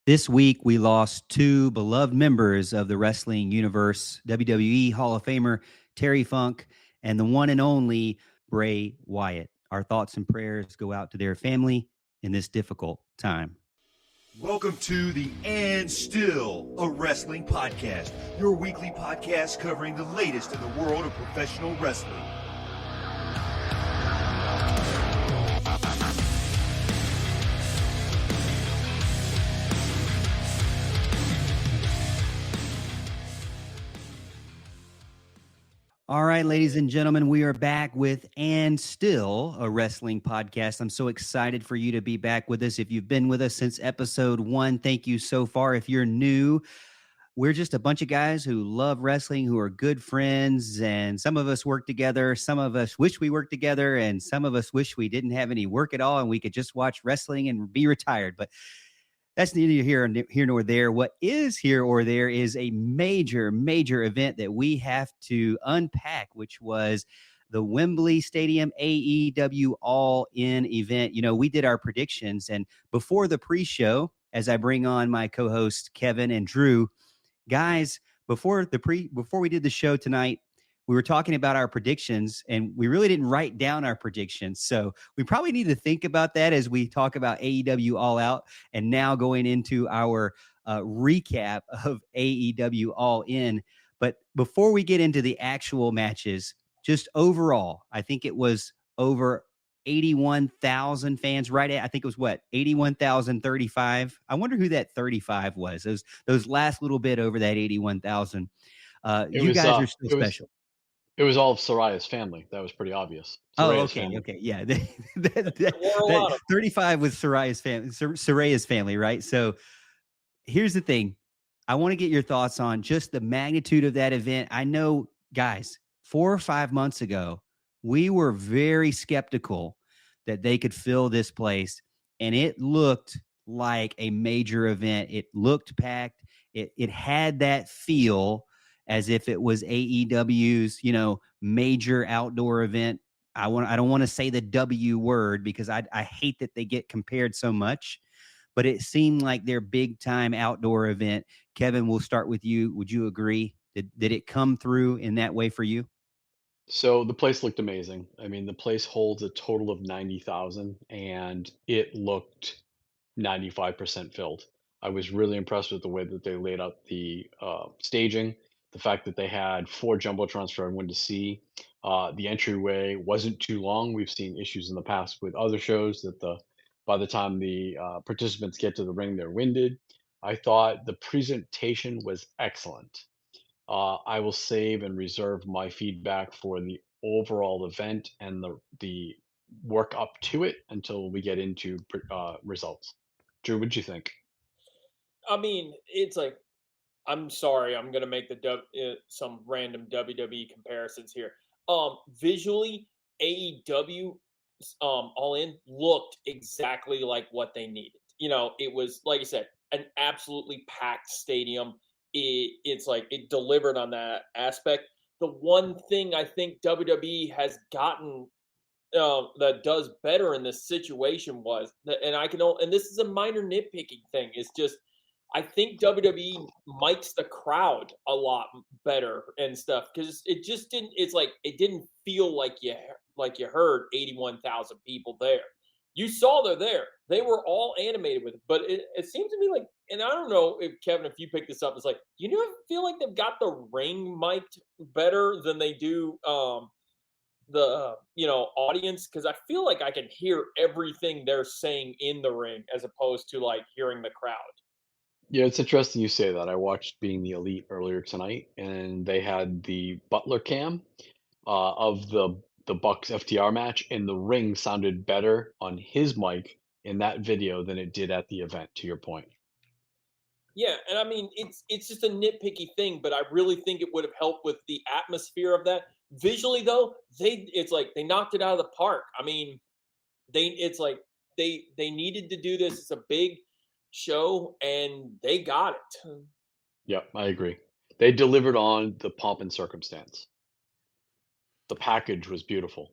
This week, we lost two beloved members of the wrestling universe, WWE Hall of Famer Terry Funk and the one and only Bray Wyatt. Our thoughts and prayers go out to their family in this difficult time. Welcome to the And Still a Wrestling Podcast, your weekly podcast covering the latest in the world of professional wrestling. All right, ladies and gentlemen, we are back with And Still a Wrestling Podcast. I'm so excited for you to be back with us. If you've been with us since episode 1, thank you so far. If you're new, we're just a bunch of guys who love wrestling, who are good friends, and some of us work together. Some of us wish we worked together, and some of us wish we didn't have any work at all and we could just watch wrestling and be retired. But that's neither here nor there. What is here or there is a major event that we have to unpack, which was the Wembley Stadium AEW All In event. You know, we did our predictions, and before the pre-show, as I bring on my co-hosts Kevin and Drew, guys, before we did the show tonight, we were talking about our predictions, and we really didn't write down our predictions. So we probably need to think about that as we talk about AEW All Out, and now going into our recap of AEW All In. But before we get into the actual matches, just overall, I think it was over 81,000 fans, right? I think it was what, 81,035. I wonder who that 35 was. Those last little bit over that 81,000. You guys are so special. It was all of Soraya's family. That was pretty obvious. Oh, Soraya's okay, family. okay, yeah. That 35 was Soraya's family, right? So here's the thing. I want to get your thoughts on just the magnitude of that event. I know, guys, 4 or 5 months ago, we were very skeptical that they could fill this place, and it looked like a major event. It looked packed. It had that feel as if it was AEW's, major outdoor event. I don't want to say the W word because I hate that they get compared so much, but it seemed like their big time outdoor event. Kevin, we'll start with you. Would you agree? Did it come through in that way for you? So the place looked amazing. I mean, the place holds a total of 90,000 and it looked 95% filled. I was really impressed with the way that they laid out the staging, the fact that they had 4 jumbotrons for everyone to see. The entryway wasn't too long. We've seen issues in the past with other shows that by the time the participants get to the ring, they're winded. I thought the presentation was excellent. I will save and reserve my feedback for the overall event and the work up to it until we get into results. Drew, what'd you think? I mean, it's like, I'm sorry, I'm gonna make some random WWE comparisons here. Visually, AEW All In looked exactly like what they needed. It was, like I said, an absolutely packed stadium. It's like it delivered on that aspect. The one thing I think WWE has gotten that does better in this situation was that, and this is a minor nitpicking thing. It's just I think WWE mics the crowd a lot better and stuff because it just didn't. It's like it didn't feel like you heard 81,000 people there. You saw they're there. They were all animated with it, but it seems to me like, and I don't know if Kevin, if you picked this up, it's like feel like they've got the ring mic'd better than they do the audience, because I feel like I can hear everything they're saying in the ring as opposed to like hearing the crowd. Yeah, it's interesting you say that. I watched Being the Elite earlier tonight, and they had the Butler cam of the Bucks FTR match, and the ring sounded better on his mic in that video than it did at the event. To your point. Yeah, and I mean it's just a nitpicky thing, but I really think it would have helped with the atmosphere of that. Visually though, it's like they knocked it out of the park. I mean, they needed to do this. It's a big show and they got it. Yeah, I agree. They delivered on the pomp and circumstance. The package was beautiful.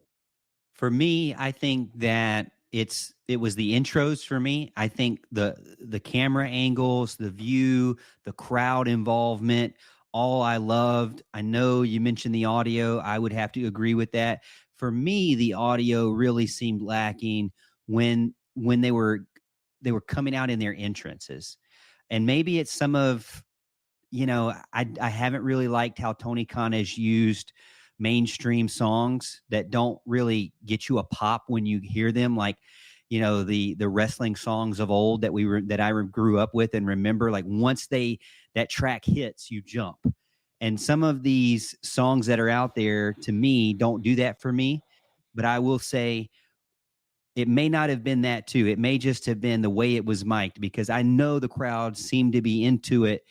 For me, I think that it was the intros for me. I think the camera angles, the view, the crowd involvement, all I loved. I know you mentioned the audio. I would have to agree with that. For me, the audio really seemed lacking when they were coming out in their entrances. And maybe it's some of, I haven't really liked how Tony Khan has used mainstream songs that don't really get you a pop when you hear them, like the wrestling songs of old that I grew up with and remember. Like once that track hits, you jump. And some of these songs that are out there, to me, don't do that for me. But I will say, it may not have been that too. It may just have been the way it was mic'd, because I know the crowd seemed to be into it,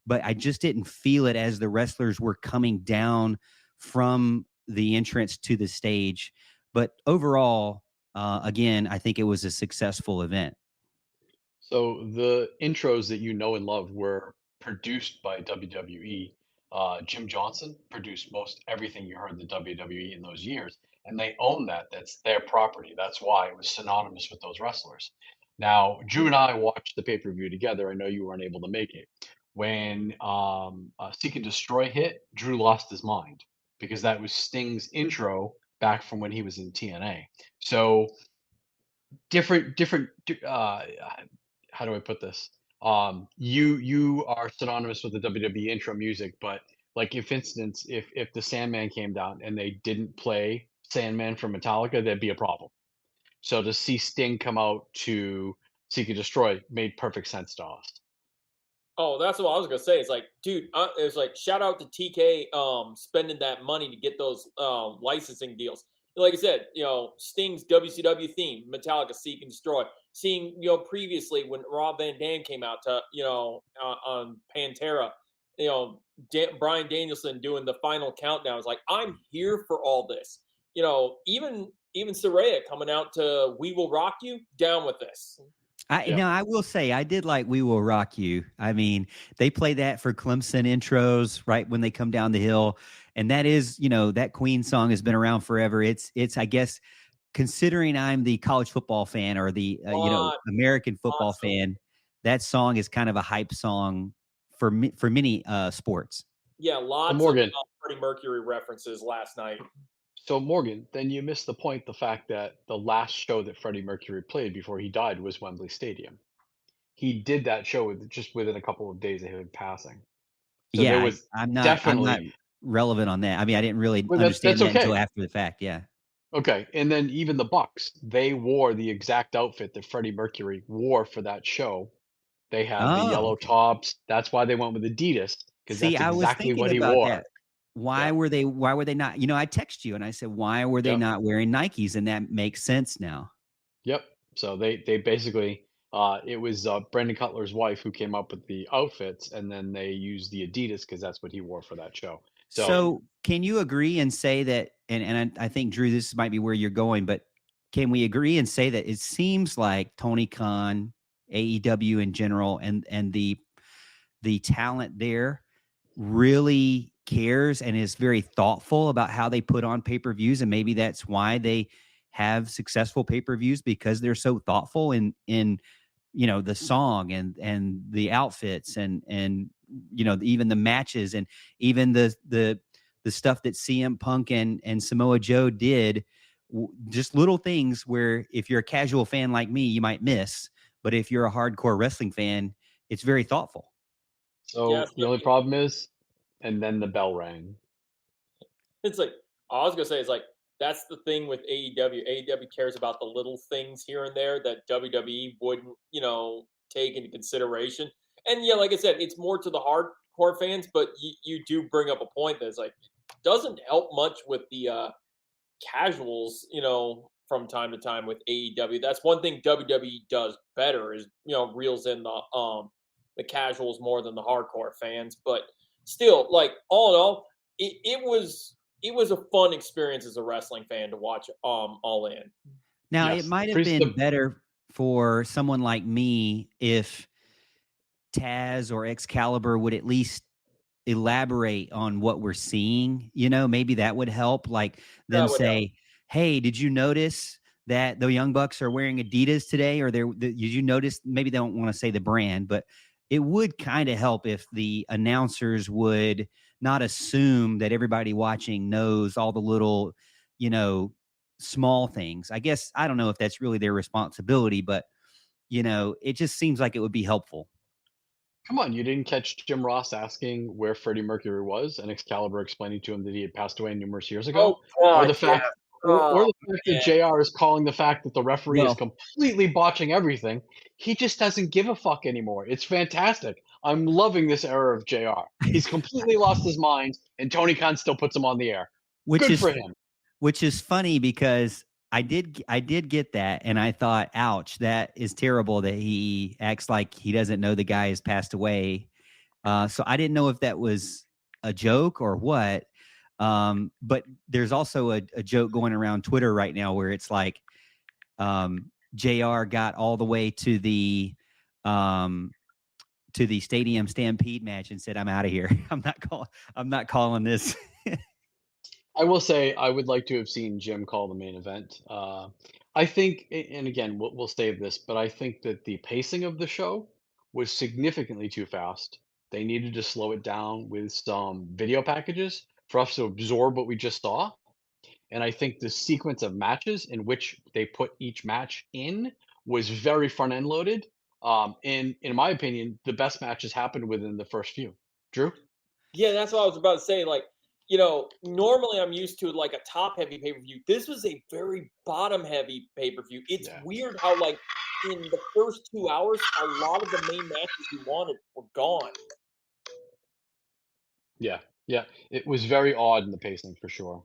but I just didn't feel it as the wrestlers were coming down from the entrance to the stage. But overall, again, I think it was a successful event. So the intros that you know and love were produced by WWE. Jim Johnson produced most everything you heard in the WWE in those years, and they own that. That's their property. That's why it was synonymous with those wrestlers. Now, Drew and I watched the pay-per-view together. I know you weren't able to make it. When Seek and Destroy hit, Drew lost his mind because that was Sting's intro back from when he was in TNA. So different how do I put this? You are synonymous with the WWE intro music, but like if instance, if the Sandman came down and they didn't play Sandman from Metallica, there'd be a problem. So to see Sting come out to Seek and Destroy made perfect sense to us. Oh, that's what I was gonna say. It's like, dude, it's like shout out to TK spending that money to get those licensing deals. Like I said, Sting's WCW theme, Metallica Seek and Destroy. Seeing, previously when Rob Van Dam came out to, on Pantera, Bryan Danielson doing the final countdown. It's like, I'm here for all this. Even Saraya coming out to We Will Rock You, down with this. I will say I did like We Will Rock You. I mean, they play that for Clemson intros right when they come down the hill. And that is, that Queen song has been around forever. It's I guess, considering I'm the college football fan or the, American football fan, that song is kind of a hype song for many sports. Yeah, lots of Freddie Mercury references last night. So Morgan, then you missed the point, the fact that the last show that Freddie Mercury played before he died was Wembley Stadium. He did that show just within a couple of days of him passing. So yeah, there was I'm not relevant on that. I mean, I didn't really understand that until after the fact. Yeah. Okay. And then even the Bucks, they wore the exact outfit that Freddie Mercury wore for that show. They had the yellow tops. That's why they went with Adidas, because that's exactly what he wore. That. Why were they not? I text you and I said, why were they not wearing Nikes? And that makes sense now. Yep. So they basically, it was Brandon Cutler's wife who came up with the outfits, and then they used the Adidas because that's what he wore for that show. So can you agree and say that, and I think, Drew, this might be where you're going, but can we agree and say that it seems like Tony Khan, AEW in general, and the talent there really cares and is very thoughtful about how they put on pay-per-views, and maybe that's why they have successful pay-per-views, because they're so thoughtful in the song and the outfits and even the matches, and even the stuff that CM Punk and Samoa Joe did, just little things where if you're a casual fan like me, you might miss, but if you're a hardcore wrestling fan, it's very thoughtful. So the only problem is, and then the bell rang. It's like, I was going to say, it's like, that's the thing with AEW. AEW cares about the little things here and there that WWE wouldn't, take into consideration. And yeah, like I said, it's more to the hardcore fans, but you do bring up a point that's like, doesn't help much with the casuals, from time to time with AEW. That's one thing WWE does better is, reels in the casuals more than the hardcore fans. But still, like, all in all, it was a fun experience as a wrestling fan to watch All In. Now, it might have been better for someone like me if Taz or Excalibur would at least elaborate on what we're seeing. Maybe that would help. Like them say, hey, did you notice that the Young Bucks are wearing Adidas today? Or did you notice? Maybe they don't want to say the brand, but it would kind of help if the announcers would not assume that everybody watching knows all the little, small things. I guess I don't know if that's really their responsibility, but it just seems like it would be helpful. Come on, you didn't catch Jim Ross asking where Freddie Mercury was and Excalibur explaining to him that he had passed away numerous years Oh ago? Or God, the yeah. fact or Oh the fact that man. JR is calling the fact that the referee is Well, completely botching everything. He just doesn't give a fuck anymore. It's fantastic. I'm loving this era of JR. He's completely lost his mind, and Tony Khan still puts him on the air. which Good is for him. which is funny because I did get that, and I thought, ouch, that is terrible that he acts like he doesn't know the guy has passed away. So I didn't know if that was a joke or what. But there's also a joke going around Twitter right now where it's like, JR got all the way um, to the Stadium Stampede match and said, "I'm out of here. I'm not calling this." I will say I would like to have seen Jim call the main event. I think, and again, we'll save this, but I think that the pacing of the show was significantly too fast. They needed to slow it down with some video packages for us to absorb what we just saw. And I think the sequence of matches in which they put each match in was very front end loaded. And in my opinion, the best matches happened within the first few. Drew? Yeah, that's what I was about to say. Like, normally I'm used to like a top heavy pay per view. This was a very bottom heavy pay per view. It's Yeah. weird how, like, in the first 2 hours, a lot of the main matches you wanted were gone. Yeah. Yeah. It was very odd in the pacing for sure.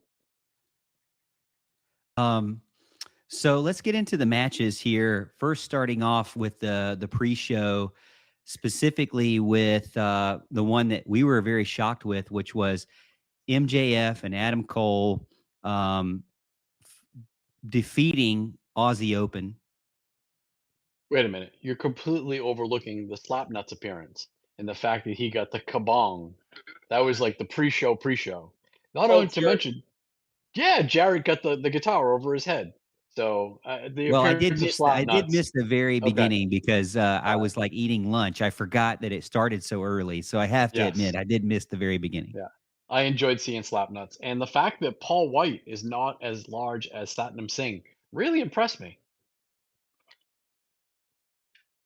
So let's get into the matches here. First, starting off with the pre-show, specifically with the one that we were very shocked with, which was MJF and Adam Cole defeating Aussie Open. Wait a minute. You're completely overlooking the Slapnuts appearance and the fact that he got the kabong. That was like the pre-show. Not Oh, only to Jared. mention, yeah, Jared got the guitar over his head. So the Well, appearance of I did Slapnuts. miss the very Okay. beginning because I was like eating lunch. I forgot that it started so early. So I have to admit, Yes. I did miss the very beginning. Yeah. I enjoyed seeing Slapnuts. And the fact that Paul White is not as large as Satnam Singh really impressed me.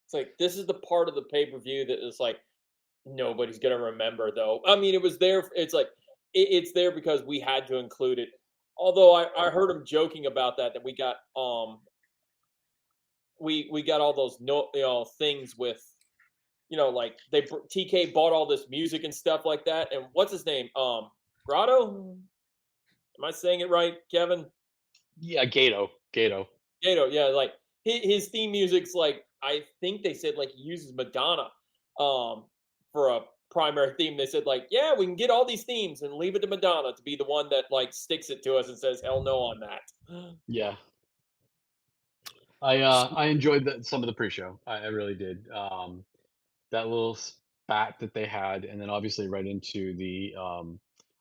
It's like this is the part of the pay per view that is like nobody's gonna remember, though. I mean, it was there. It's like it's there because we had to include it. Although I heard him joking about that we got we got all those things with like TK bought all this music and stuff like that. And what's his name? Grotto? Am I saying it right, Kevin? Yeah, Gato. Gato, yeah, like his theme music's like I think they said like he uses Madonna for a primary theme. They said like, yeah, we can get all these themes and leave it to Madonna to be the one that like sticks it to us and says hell no on that. Yeah. I enjoyed some of the pre-show. I really did. That little spat that they had, and then obviously right into the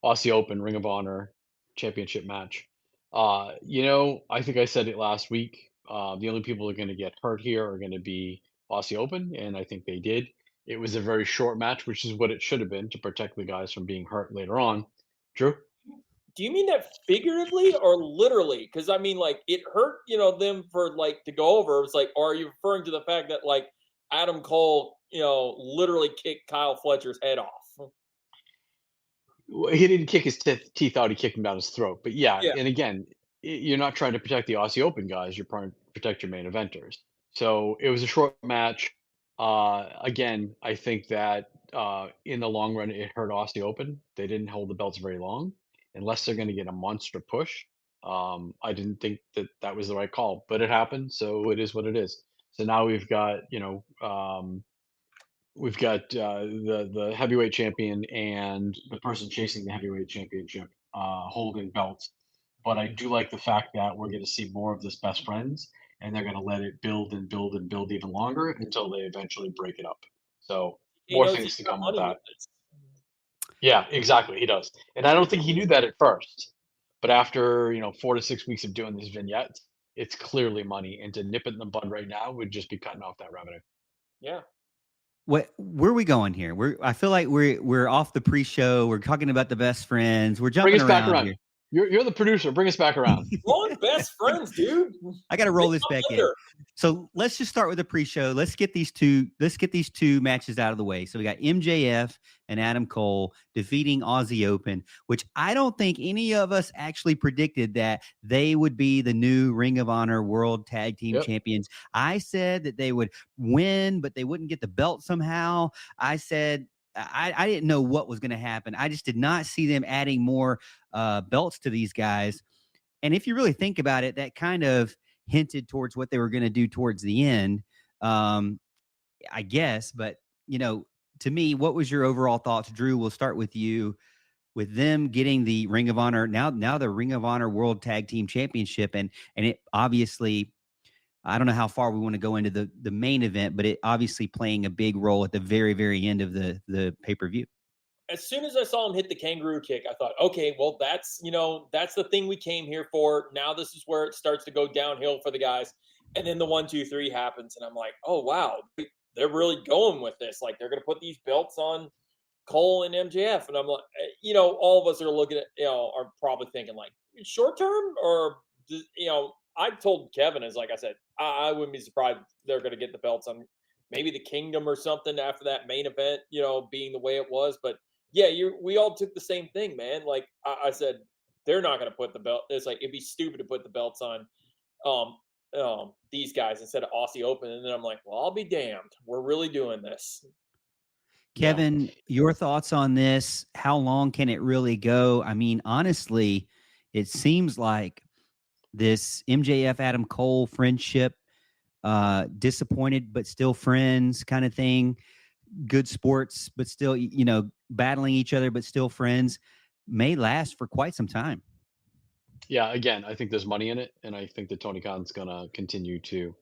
Aussie Open Ring of Honor Championship match. I think I said it last week. The only people who are going to get hurt here are going to be Aussie Open, and I think they did. It was a very short match, which is what it should have been to protect the guys from being hurt later on. Drew? Do you mean that figuratively or literally? Because I mean, like, it hurt, them for like to go over. It's like, or are you referring to the fact that like Adam Cole, literally kicked Kyle Fletcher's head off? Well, he didn't kick his teeth out. He kicked him down his throat. But yeah, Yeah. and again, you're not trying to protect the Aussie Open guys. You're trying to protect your main eventers. So it was a short match. Again, I think that in the long run, it hurt Aussie Open. They didn't hold the belts very long, unless they're going to get a monster push. I didn't think that was the right call, but it happened. So it is what it is. So now we've got the heavyweight champion and the person chasing the heavyweight championship holding belts. But I do like the fact that we're going to see more of this best friends, and they're going to let it build and build and build even longer until they eventually break it up. So He more knows things he's to got come with money that. with this. Yeah, exactly. He does, and I don't think he knew that at first. But after 4 to 6 weeks of doing these vignettes, it's clearly money, and to nip it in the bud right now would just be cutting off that revenue. Yeah. Where are we going here? I feel like we're off the pre-show. We're talking about the best friends. We're Bring jumping us back around around. here. You're the producer. Bring us back around. Long best friends, dude. I got to roll this Make back my in. under. So let's just start with the pre-show. Let's get these two matches out of the way. So we got MJF and Adam Cole defeating Aussie Open, which I don't think any of us actually predicted that they would be the new Ring of Honor World Tag Team Champions. I said that they would win, but they wouldn't get the belt somehow. I said I didn't know what was going to happen. I just did not see them adding more belts to these guys. And if you really think about it, that kind of hinted towards what they were going to do towards the end, I guess. But, to me, what was your overall thoughts? Drew, we'll start with you. With them getting the Ring of Honor, now the Ring of Honor World Tag Team Championship, and it obviously, I don't know how far we want to go into the main event, but it obviously playing a big role at the very, very end of the pay-per-view. As soon as I saw him hit the kangaroo kick, I thought, okay, well, that's the thing we came here for. Now this is where it starts to go downhill for the guys. And then the 1, 2, 3 happens. And I'm like, oh, wow, they're really going with this. Like, they're going to put these belts on Cole and MJF. And I'm like, all of us are looking at, are probably thinking like short term or, I told Kevin, as like I said, I wouldn't be surprised if they're going to get the belts on maybe the Kingdom or something after that main event, being the way it was. But yeah, we all took the same thing, man. Like I said, they're not going to put the belt. It's like it'd be stupid to put the belts on these guys instead of Aussie Open. And then I'm like, well, I'll be damned. We're really doing this. Kevin, your thoughts on this? How long can it really go? I mean, honestly, it seems like this MJF Adam Cole friendship, disappointed but still friends kind of thing. Good sports, but still, battling each other, but still friends, may last for quite some time. Yeah, again, I think there's money in it, and I think that Tony Khan's gonna continue to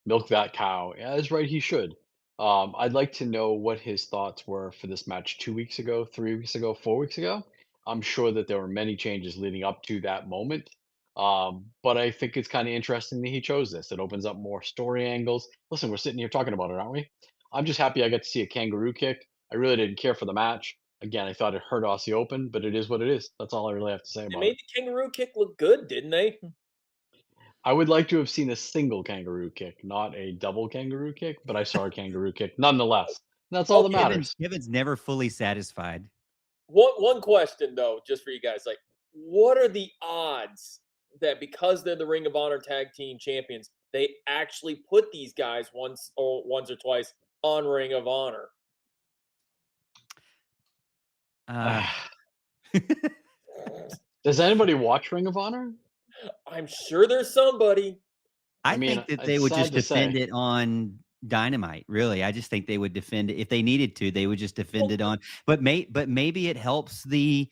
milk that cow, as right he should. I'd like to know what his thoughts were for this match 2 weeks ago, 3 weeks ago, 4 weeks ago. I'm sure that there were many changes leading up to that moment. But I think it's kind of interesting that he chose this. It opens up more story angles. Listen, we're sitting here talking about it, aren't we? I'm just happy I got to see a kangaroo kick. I really didn't care for the match. Again, I thought it hurt Aussie Open, but it is what it is. That's all I really have to say They about made it. the kangaroo kick look good, didn't they? I would like to have seen a single kangaroo kick, not a double kangaroo kick, but I saw a kangaroo kick nonetheless. That's all that matters. Kevin's never fully satisfied. One question though, just for you guys, like, what are the odds that because they're the Ring of Honor Tag Team Champions, they actually put these guys once or twice on Ring of Honor? Does anybody watch Ring of Honor? I'm sure there's somebody. I think that they would just defend it on Dynamite. Really, I just think they would defend it if they needed to. They would just defend it on. But maybe it helps the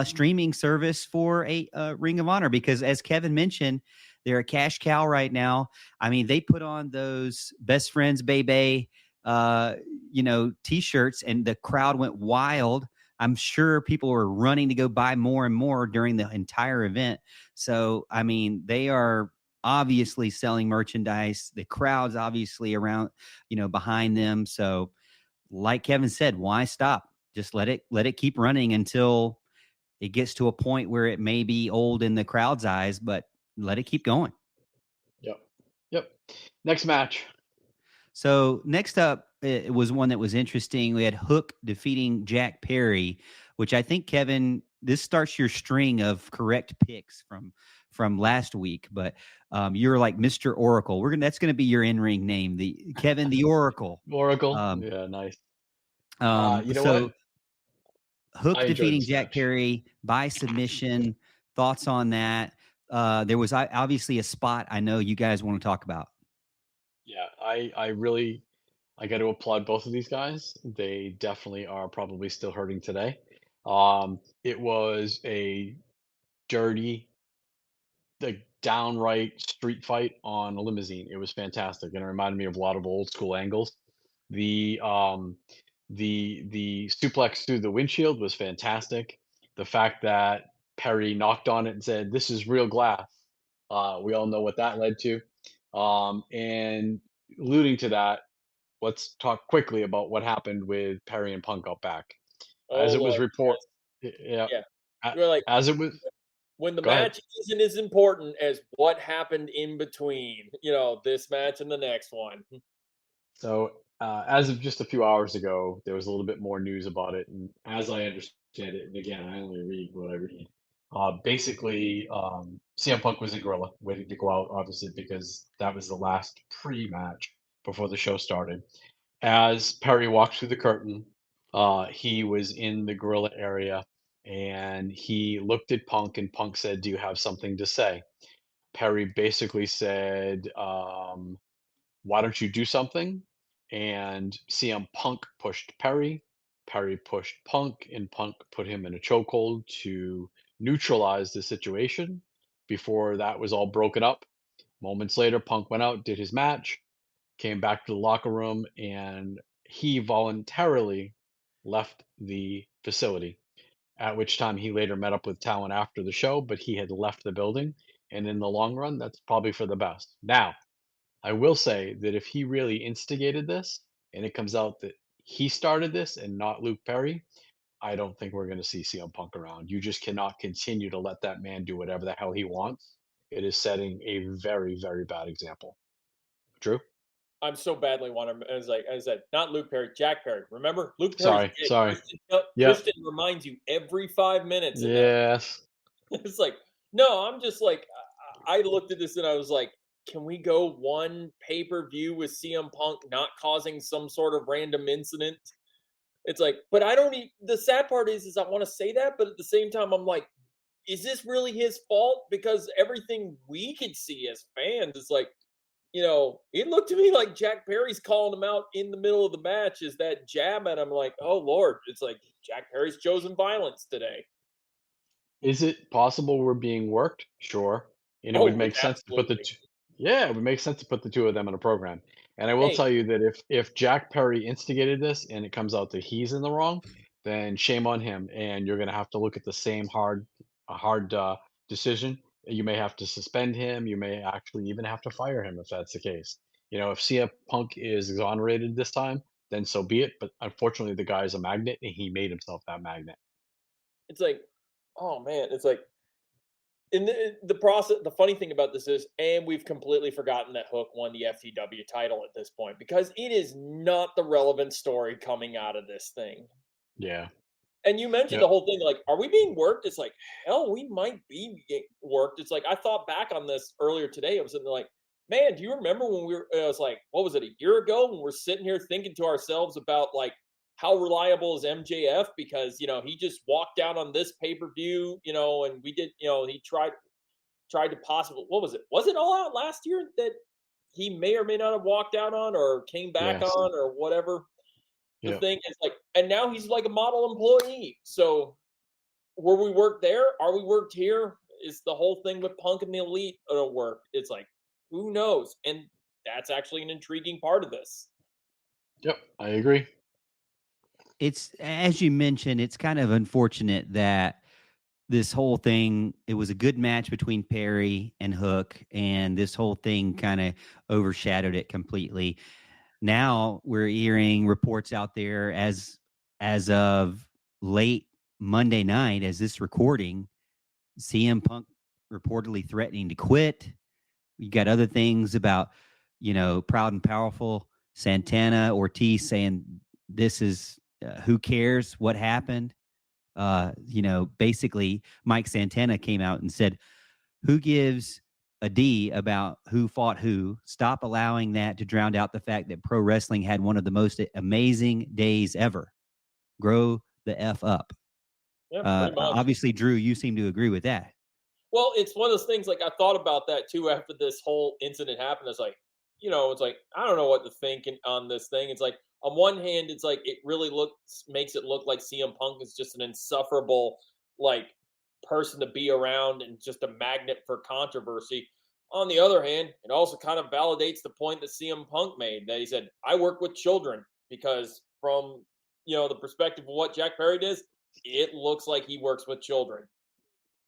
streaming service for a Ring of Honor because, as Kevin mentioned, they're a cash cow right now. I mean, they put on those best friends, baby, T-shirts, and the crowd went wild. I'm sure people were running to go buy more and more during the entire event. So, I mean, they are obviously selling merchandise. The crowd's obviously around, behind them. So, like Kevin said, why stop? Just let it keep running until it gets to a point where it may be old in the crowd's eyes, but let it keep going. Yep. Next match. So next up, it was one that was interesting. We had Hook defeating Jack Perry, which I think, Kevin, this starts your string of correct picks from last week. But you're like Mr. Oracle. That's going to be your in-ring name, the Kevin the Oracle. Oracle. Yeah, nice. You know so what? Hook defeating Jack Perry by submission. Thoughts on that? There was obviously a spot I know you guys want to talk about. Yeah, I got to applaud both of these guys. They definitely are probably still hurting today. It was a dirty, the downright street fight on a limousine. It was fantastic, and it reminded me of a lot of old school angles. The suplex through the windshield was fantastic. The fact that Perry knocked on it and said, "This is real glass," We all know what that led to. And alluding to that, let's talk quickly about what happened with Perry and Punk out back. Oh As it was Lord, report, yes, yeah, yeah. a- You're like, as it was. when the Go ahead. match isn't as important as what happened in between, this match and the next one. So, as of just a few hours ago, there was a little bit more news about it, and as I understand it, and again, I only read what I read. Basically, CM Punk was in Gorilla, waiting to go out, obviously, because that was the last pre-match before the show started. As Perry walked through the curtain, he was in the Gorilla area, and he looked at Punk, and Punk said, "Do you have something to say?" Perry basically said, "Why don't you do something?" And CM Punk pushed Perry. Perry pushed Punk, and Punk put him in a chokehold to neutralize the situation. Before that was all broken up, moments later, Punk went out, did his match, came back to the locker room, and he voluntarily left the facility. At which time he later met up with Talon after the show, but he had left the building. And in the long run, that's probably for the best. Now, I will say that if he really instigated this and it comes out that he started this and not Luke Perry, I don't think we're going to see CM Punk around. You just cannot continue to let that man do whatever the hell he wants. It is setting a very, very bad example. True? I'm so badly want him. As like I said, not Luke Perry, Jack Perry. Remember, Luke Perry's Sorry, dead. sorry. Yep. Christian reminds you every 5 minutes, and that Yes. it's like, no, I'm just like, I looked at this and I was like, can we go one pay-per-view with CM Punk not causing some sort of random incident? It's like, but I don't. The sad part is I want to say that, but at the same time, I'm like, is this really his fault? Because everything we could see as fans is like, it looked to me like Jack Perry's calling him out in the middle of the match. Is that jab at him? Like, oh Lord, it's like Jack Perry's chosen violence today. Is it possible we're being worked? Sure. And it would Oh, make sense to put the absolutely. two, yeah, it would make sense to put the two of them in a program. And I will Hey, tell you that if Jack Perry instigated this and it comes out that he's in the wrong, then shame on him. And you're going to have to look at the same hard decision. You may have to suspend him. You may actually even have to fire him if that's the case. If CM Punk is exonerated this time, then so be it. But unfortunately, the guy is a magnet, and he made himself that magnet. it's like, oh man, it's like in the process. The funny thing about this is, and we've completely forgotten that Hook won the FTW title at this point because it is not the relevant story coming out of this thing. Yeah. And you mentioned Yep. the whole thing, like, are we being worked? It's like, hell, we might be worked. It's like, I thought back on this earlier today. I was sitting there like, man, do you remember when we were, it was like, what was it, a year ago when we're sitting here thinking to ourselves about, like, how reliable is MJF? Because, he just walked down on this pay-per-view, and we did, he tried to possibly, what was it? Was it All Out last year that he may or may not have walked out on or came back Yes. on or whatever? The Yep. thing is like, and now he's like a model employee. So were we worked there? Are we worked here? Is the whole thing with Punk and the Elite work? It's like, who knows? And that's actually an intriguing part of this. Yep, I agree. It's, as you mentioned, it's kind of unfortunate that this whole thing, it was a good match between Perry and Hook, and this whole thing kind of overshadowed it completely. Now we're hearing reports out there as of late Monday night, as this recording, CM Punk reportedly threatening to quit. You got other things about, Proud and Powerful, Santana, Ortiz saying this is who cares what happened. Basically Mike Santana came out and said, who gives a D about who fought who? Stop allowing that to drown out the fact that pro wrestling had one of the most amazing days ever. Grow the F up. Yeah, pretty much. Obviously, Drew, you seem to agree with that. Well, it's one of those things, like, I thought about that too after this whole incident happened. It's like, it's like, I don't know what to think on this thing. It's like, on one hand, it's like, it really makes it look like CM Punk is just an insufferable, like, person to be around and just a magnet for controversy. On the other hand, it also kind of validates the point that CM Punk made, that he said, I work with children, because from, the perspective of what Jack Perry does, it looks like he works with children.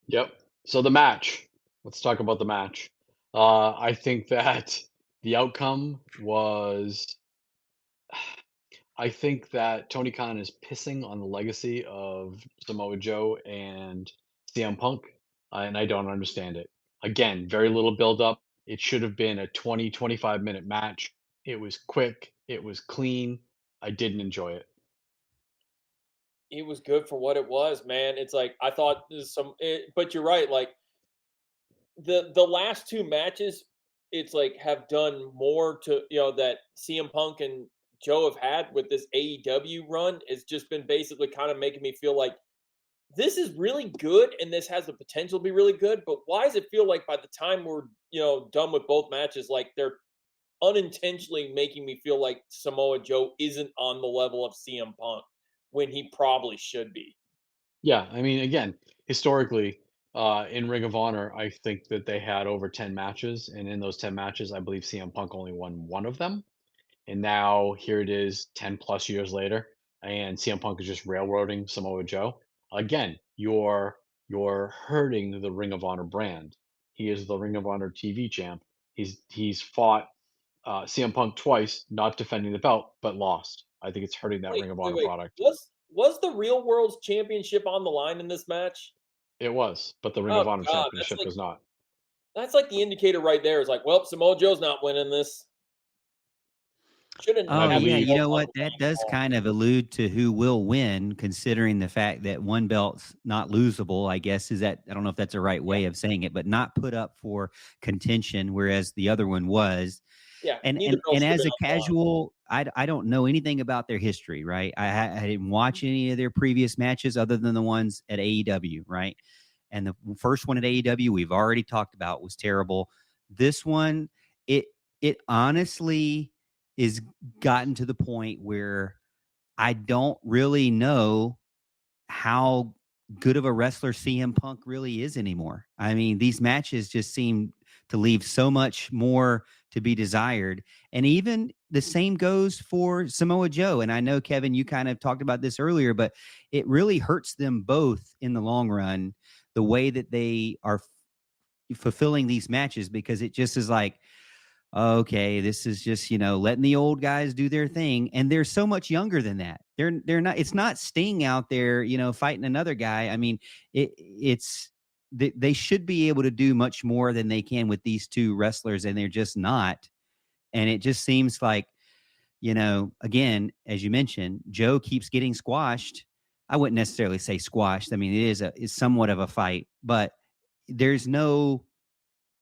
Yep. So the match, Let's talk about the match. I think that the outcome was. I think that Tony Khan is pissing on the legacy of Samoa Joe and CM Punk, and I don't understand it. Again, very little build up. It should have been a 20-25 minute match. It was quick, it was clean. I didn't enjoy it. It was good for what it was, man. It's like I thought there's but you're right. Like the last two matches, it's like have done more to that CM Punk and Joe have had with this AEW run. It's just been basically kind of making me feel like this is really good and this has the potential to be really good. But why does it feel like by the time we're done with both matches, like they're unintentionally making me feel like Samoa Joe isn't on the level of CM Punk when he probably should be. Yeah, I mean, again, historically, in Ring of Honor, I think that they had over 10 matches, and in those 10 matches, I believe CM Punk only won one of them. And now here it is 10 plus years later, and CM Punk is just railroading Samoa Joe. Again, you're hurting the Ring of Honor brand. He is the Ring of Honor TV champ. He's fought CM Punk twice, not defending the belt, but lost. I think it's hurting that Wait, Ring of wait, Honor wait. product. Was the Real World's Championship on the line in this match? It was, but the Ring Oh of Honor God, championship was not. that's like the indicator right there. Is like, well, Samoa Joe's not winning this. Shouldn't And I Oh have yeah, believe you belt know on what? the That line at does all. kind of allude to who will win, considering the fact that one belt's not losable. I guess is that I don't know if that's the right Yeah, way of saying it, but not put up for contention, whereas the other one was. yeah. And Neither and belt and should have as been a on the line. casual, I don't know anything about their history, right? I didn't watch any of their previous matches other than the ones at AEW, right? And the first one at AEW we've already talked about was terrible. This one, it it honestly is gotten to the point where I don't really know how good of a wrestler CM Punk really is anymore. I mean, these matches just seem to leave so much more to be desired. And even the same goes for Samoa Joe. And I know, Kevin, you kind of talked about this earlier, but it really hurts them both in the long run, the way that they are fulfilling these matches, because it just is like, okay, this is just, letting the old guys do their thing. And they're so much younger than that. They're not, it's not Sting out there, fighting another guy. I mean, it's they should be able to do much more than they can with these two wrestlers, and they're just not. And it just seems like, again, as you mentioned, Joe keeps getting squashed. I wouldn't necessarily say squashed. I mean, it's somewhat of a fight, but there's no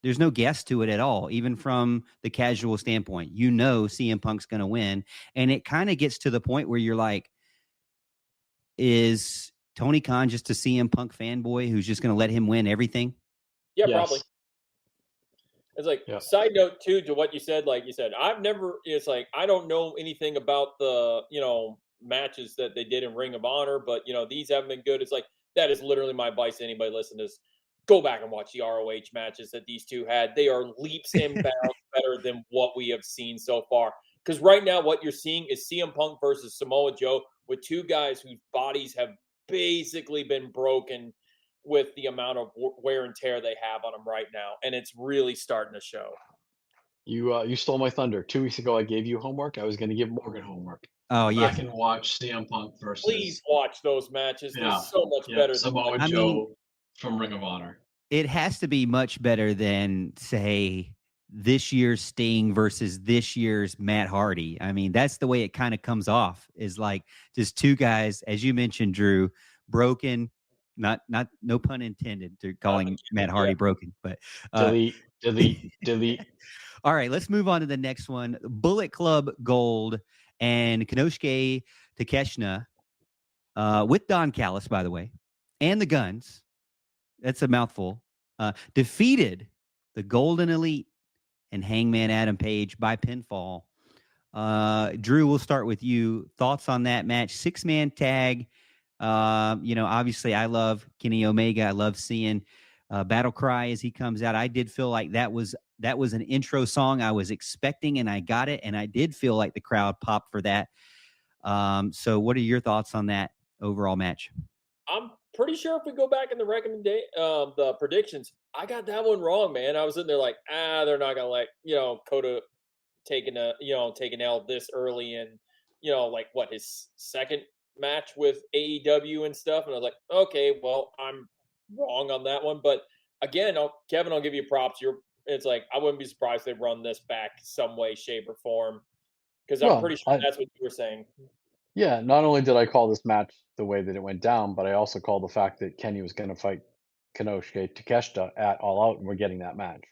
there's no guess to it at all, even from the casual standpoint. CM Punk's going to win. And it kind of gets to the point where you're like, is Tony Khan just a CM Punk fanboy who's just going to let him win everything? Yeah, probably. Yes. It's like Yeah. side note too to what you said. Like you said, I've never. It's like I don't know anything about the matches that they did in Ring of Honor, but these haven't been good. It's like that is literally my advice to anybody listening to this. Go back and watch the ROH matches that these two had. They are leaps and bounds better than what we have seen so far. Because right now, what you're seeing is CM Punk versus Samoa Joe with two guys whose bodies have basically been broken with the amount of wear and tear they have on them right now, and it's really starting to show. You stole my thunder. 2 weeks ago, I gave you homework. I was going to give Morgan homework. Oh, Go yeah. back and watch CM Punk Please versus watch those matches. They're so much better than Samoa I mean, Joe from Ring of Honor. it has to be much better than, say, this year's Sting versus this year's Matt Hardy. I mean, that's the way it kind of comes off, is like just two guys, as you mentioned, Drew, broken. Not no pun intended to calling Matt Hardy broken, but Delete. all right, let's move on to the next one. Bullet Club Gold and Konosuke Takeshita with Don Callis, by the way, and the Guns. That's a mouthful. Defeated the Golden Elite and Hangman Adam Page by pinfall. Drew, we'll start with you. Thoughts on that match? 6-man tag. Obviously, I love Kenny Omega. I love seeing Battle Cry as he comes out. I did feel like that was an intro song I was expecting, and I got it, and I did feel like the crowd popped for that. So what are your thoughts on that overall match? I'm pretty sure if we go back in the the predictions, I got that one wrong, man. I was in there like, they're not gonna let Coda take an L this early in like what his second match with AEW and stuff, and I was like, okay, well, I'm wrong on that one, but again, Kevin, I'll give you props. It's like I wouldn't be surprised if they run this back some way, shape, or form because I'm Well, pretty sure that's what you were saying. yeah, not only did I call this match the way that it went down, but I also called the fact that Kenny was going to fight Kinosuke Takeshita at All Out, and we're getting that match.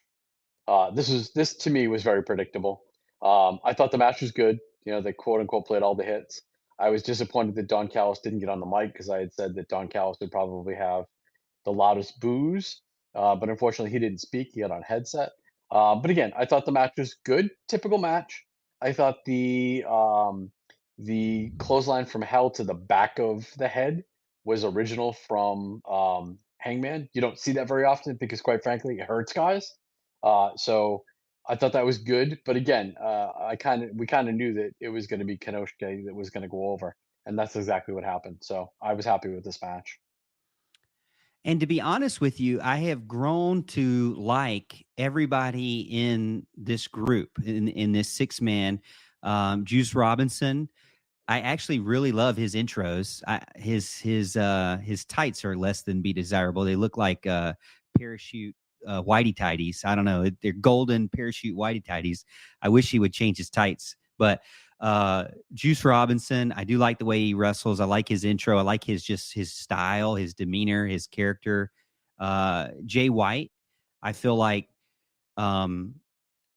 This to me was very predictable. I thought the match was good. You know, they quote unquote played all the hits. I was disappointed that Don Callis didn't get on the mic because I had said that Don Callis would probably have the loudest boos, but unfortunately he didn't speak. He had on headset. But again, I thought the match was good, typical match. I thought the clothesline from hell to the back of the head was original from Hangman. You don't see that very often because, quite frankly, it hurts guys. So I thought that was good. But again, we kind of knew that it was going to be Kanosuke that was going to go over, and that's exactly what happened. So I was happy with this match. And to be honest with you, I have grown to like everybody in this group, in this six man. Juice Robinson, I actually really love his intros. His tights are less than be desirable. They look like parachute whitey tighties. I don't know. They're golden parachute whitey tighties. I wish he would change his tights. But Juice Robinson, I do like the way he wrestles. I like his intro. I like his style, his demeanor, his character. Jay White, I feel like um,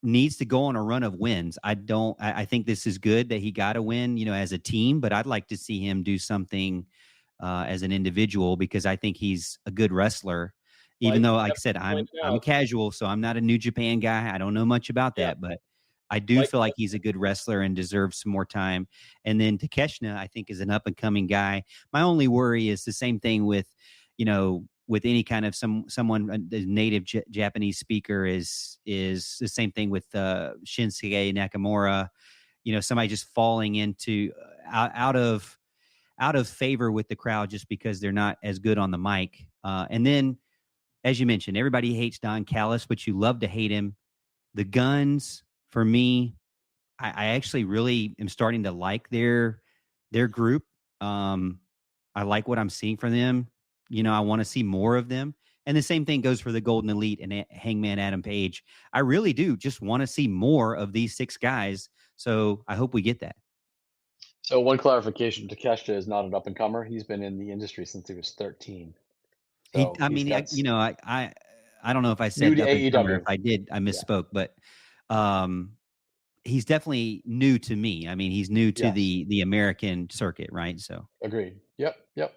needs to go on a run of wins. I think this is good that he got a win, as a team, but I'd like to see him do something as an individual because I think he's a good wrestler. Even Like though, like I Kevin said, I'm pointed I'm out, casual, so I'm not a New Japan guy. I don't know much about yeah, that, but I do like feel like he's a good wrestler and deserves some more time. And then Takeshna, I think, is an up and coming guy. My only worry is the same thing with any kind of someone a native Japanese speaker is the same thing with Shinsuke Nakamura. Somebody just falling into out of favor with the crowd just because they're not as good on the mic. And then, as you mentioned, everybody hates Don Callis, but you love to hate him. The Guns, for me, I actually really am starting to like their group. I like what I'm seeing from them. I want to see more of them. And the same thing goes for the Golden Elite and Hangman Adam Page. I really do just want to see more of these six guys. So I hope we get that. So one clarification: Takeshita is not an up and comer. He's been in the industry since he was 13. He, So I he's mean, got I don't know if I new said to up and comer. If AEW. I did, I Yeah. misspoke. But um, he's definitely new to me. I mean, he's new to Yes. the American circuit, right? So Agreed. Yep. Yep.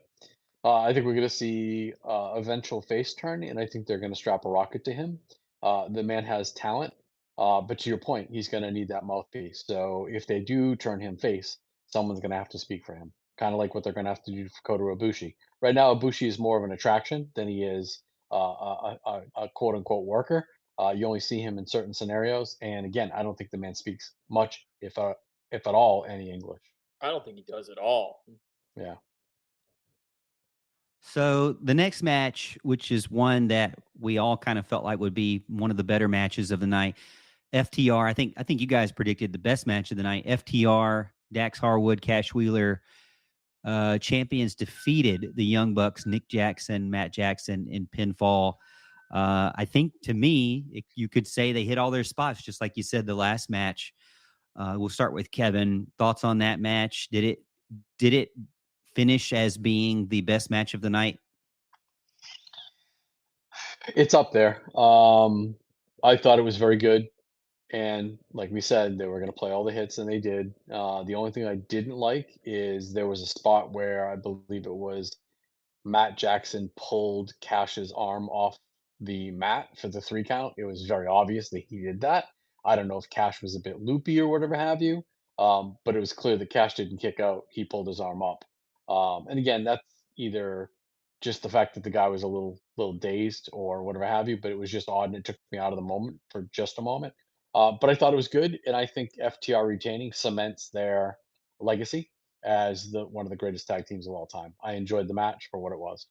I think we're going to see eventual face turn, and I think they're going to strap a rocket to him. The man has talent, but to your point, he's going to need that mouthpiece. So if they do turn him face, someone's going to have to speak for him. Kind of like what they're going to have to do for Kota Ibushi. Right now, Ibushi is more of an attraction than he is a quote unquote worker. You only see him in certain scenarios, and again, I don't think the man speaks much, if at all, any English. I don't think he does at all. Yeah. So the next match, which is one that we all kind of felt like would be one of the better matches of the night, FTR. I think you guys predicted the best match of the night. FTR, Dax Harwood, Cash Wheeler, champions defeated the Young Bucks, Nick Jackson, Matt Jackson in pinfall. I think to me, you could say they hit all their spots, just like you said the last match. We'll start with Kevin. Thoughts on that match? Did it finish as being the best match of the night? It's up there. I thought it was very good, and like we said, they were going to play all the hits, and they did. The only thing I didn't like is there was a spot where I believe it was Matt Jackson pulled Cash's arm off the mat for the 3 count. It was very obvious that he did that. I don't know if Cash was a bit loopy or whatever have you, but it was clear that Cash didn't kick out. He pulled his arm up. And again, that's either just the fact that the guy was a little dazed or whatever have you, but it was just odd and it took me out of the moment for just a moment. But I thought it was good, and I think FTR retaining cements their legacy as the one of the greatest tag teams of all time. I enjoyed the match for what it was.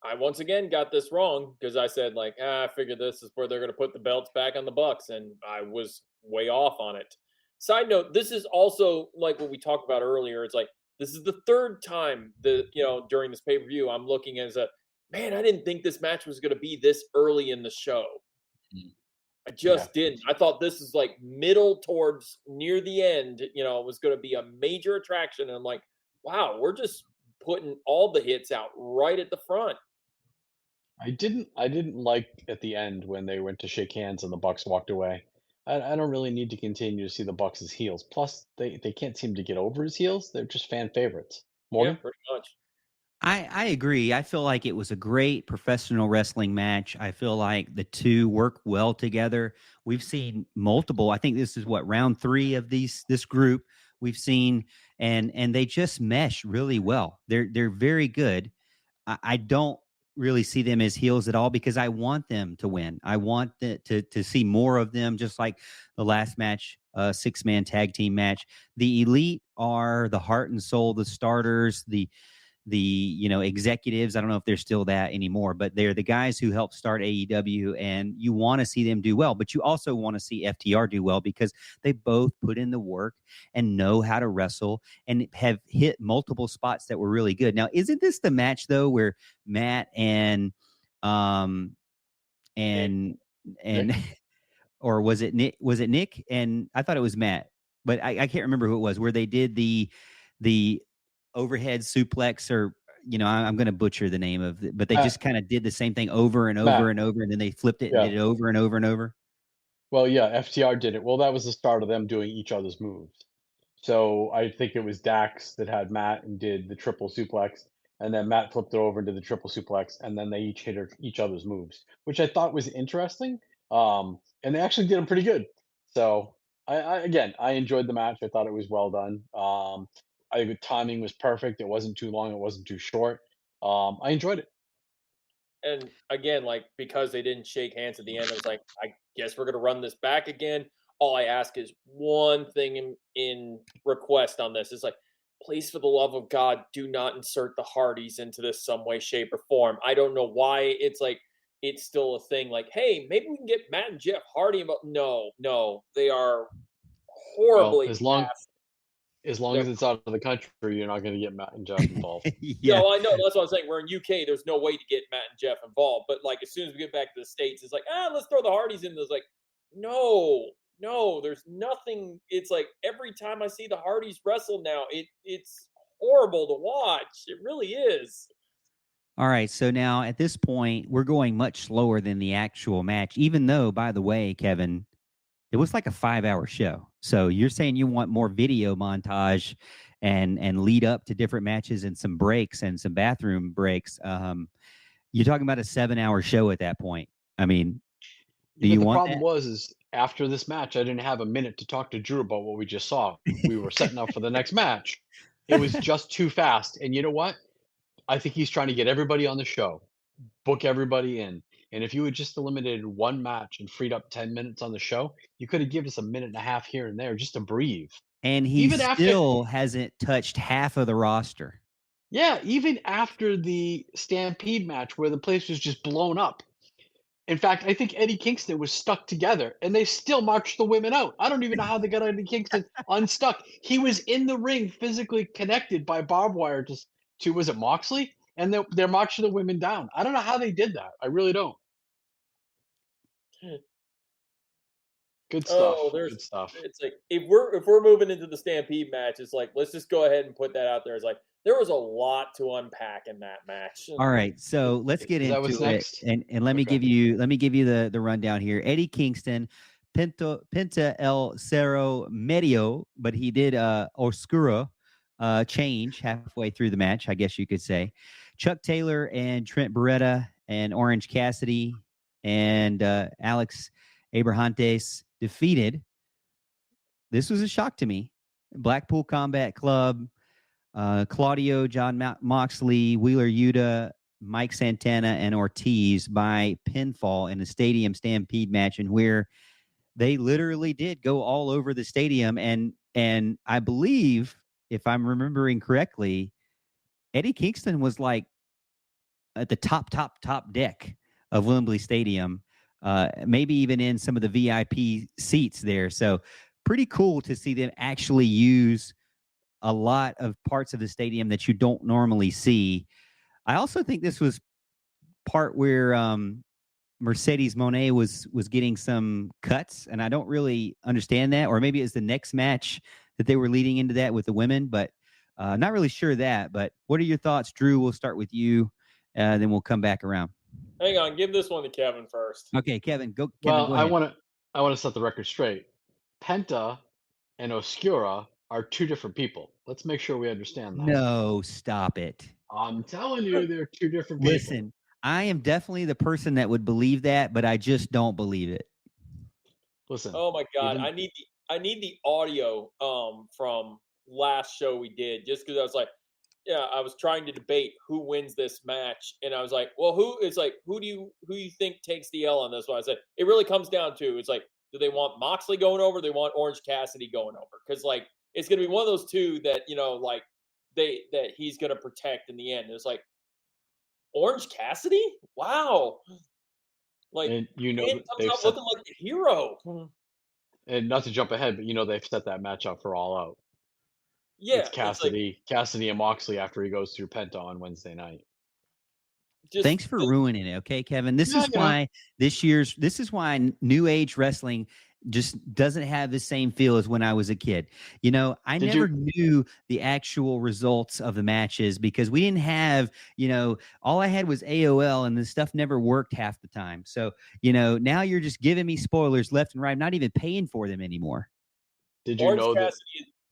I once again got this wrong because I said like, I figured this is where they're going to put the belts back on the Bucks, and I was way off on it. Side note: this is also like what we talked about earlier. It's like this is the third time during this pay per view I'm looking as a man. I didn't think this match was going to be this early in the show. I Yeah. just didn't. I thought this is like middle towards near the end. It was going to be a major attraction, and I'm like, wow, we're just putting all the hits out right at the front. I didn't like at the end when they went to shake hands and the Bucks walked away. I don't really need to continue to see the Bucks as heels. Plus, they can't seem to get over as heels. They're just fan favorites. Yeah, Morgan? pretty much. I agree. I feel like it was a great professional wrestling match. I feel like the two work well together. We've seen multiple. I think this is what round 3 of this group we've seen, and they just mesh really well. They're very good. I don't really see them as heels at all because I want them to win. I want to see more of them, just like the last match, 6-man tag team match. The Elite are the heart and soul, the starters, the executives. I don't know if they're still that anymore, but they're the guys who helped start AEW, and you want to see them do well, but you also want to see FTR do well because they both put in the work and know how to wrestle and have hit multiple spots that were really good. Now, isn't this the match though where Matt and and and Nick? or was it Nick? Was it Nick? And I thought it was Matt, but I can't remember who it was. Where they did the overhead suplex, or I'm going to butcher the name of it, but they Uh, just kind of did the same thing over and over Matt. and over, and then they flipped it and Yeah. did it over and over and over. Well, yeah, FTR did it. Well, that was the start of them doing each other's moves. So I think it was Dax that had Matt and did the triple suplex, and then Matt flipped it over and did the triple suplex, and then they each hit each other's moves, which I thought was interesting. And they actually did them pretty good. So I enjoyed the match. I thought it was well done. I think the timing was perfect. It wasn't too long. It wasn't too short. I enjoyed it. And again, like because they didn't shake hands at the end, I was like, I guess we're gonna run this back again. All I ask is one thing in request on this is like, please, for the love of God, do not insert the Hardys into this some way, shape, or form. I don't know why it's like it's still a thing. Like, hey, maybe we can get Matt and Jeff Hardy. No, no, they are Well, horribly cast. as long They're as it's out of the country, you're not going to get Matt and Jeff involved. Yeah. No, I know. That's what I'm saying. We're in UK. There's no way to get Matt and Jeff involved. But like, as soon as we get back to the States, it's like, let's throw the Hardys in. It's like, no, no, there's nothing. It's like every time I see the Hardys wrestle now, it's horrible to watch. It really is. All right. So now at this point, we're going much slower than the actual match, even though, by the way, Kevin, it was like a 5-hour show. So you're saying you want more video montage and lead up to different matches and some breaks and some bathroom breaks. You're talking about a 7-hour show at that point. I mean, do But you the want problem that? was after this match, I didn't have a minute to talk to Drew about what we just saw. We were setting up for the next match. It was just too fast. And you know what? I think he's trying to get everybody on the show, book everybody in. And if you had just eliminated one match and freed up 10 minutes on the show, you could have given us a minute and a half here and there just to breathe. And he Even after, still hasn't touched half of the roster. yeah, even after the Stampede match where the place was just blown up. In fact, I think Eddie Kingston was stuck together and they still marched the women out. I don't even know how they got Eddie Kingston unstuck. He was in the ring physically connected by barbed wire to was it Moxley? And they're marching the women down. I don't know how they did that. I really don't. Good Oh, stuff. there's Good stuff. it's like if we're moving into the Stampede match, it's like let's just go ahead and put that out there. It's like there was a lot to unpack in that match. All And right, so let's get Is that what's into it, next? and let me Okay. give you the rundown here. Eddie Kingston, Penta El Cerro Medio, but he did Oscuro change halfway through the match, I guess you could say. Chuck Taylor and Trent Beretta and Orange Cassidy and Alex Abrahantes defeated. This was a shock to me. Blackpool Combat Club, Claudio, John Moxley, Wheeler Yuta, Mike Santana, and Ortiz by pinfall in a stadium stampede match, and where they literally did go all over the stadium. And I believe, if I'm remembering correctly, Eddie Kingston was like at the top deck of Wembley Stadium, maybe even in some of the VIP seats there. So pretty cool to see them actually use a lot of parts of the stadium that you don't normally see. I also think this was part where Mercedes Moné was getting some cuts, and I don't really understand that. Or maybe it's the next match that they were leading into that with the women, but not really sure that. But what are your thoughts, Drew? We'll start with you, then we'll come back around. Hang on, give this one to Kevin first. Okay, Kevin, go. Kevin, Well, go ahead. I want to set the record straight. Penta and Oscura are two different people. Let's make sure we understand that. No, stop it. I'm telling you, they're two different people. Listen, I am definitely the person that would believe that, but I just don't believe it. Listen. Oh my God, I need the audio from last show we did, just because I was like, yeah, I was trying to debate who wins this match, and I was like, well, who do you think takes the L on this one? I said it really comes down to, it's like, do they want Moxley going over? Or do they want Orange Cassidy going over? Because like it's gonna be one of those two that like that he's gonna protect in the end. It's like Orange Cassidy, wow, like, and man comes out looking like the hero. And not to jump ahead, but they've set that match up for All Out. Yeah, It's Cassidy and Moxley after he goes through Penta on Wednesday night. Thanks for ruining it, okay, Kevin? This is why New Age wrestling just doesn't have the same feel as when I was a kid. I never knew the actual results of the matches because we didn't have, all I had was AOL and the stuff never worked half the time. So, now you're just giving me spoilers left and right. I'm not even paying for them anymore. Did you know that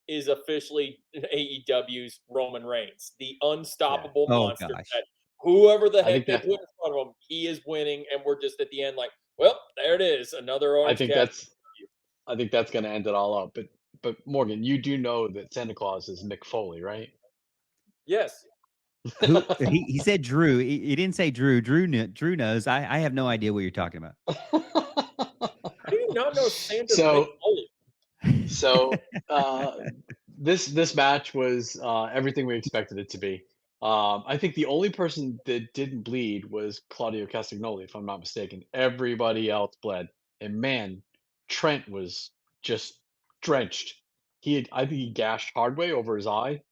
is officially AEW's Roman Reigns, the unstoppable monster that whoever the heck they put in front of him, he is winning, and we're just at the end like, well, there it is, another Orange Cassidy. I think that's going to end it all up. But Morgan, you do know that Santa Claus is Mick Foley, right? Yes. He said Drew. He didn't say Drew. Drew knows. I have no idea what you're talking about. How do you not know Santa Mick Foley? So this match was everything we expected it to be. I think the only person that didn't bleed was Claudio Castagnoli, if I'm not mistaken. Everybody else bled, and man, Trent was just drenched. I think he gashed hardway over his eye.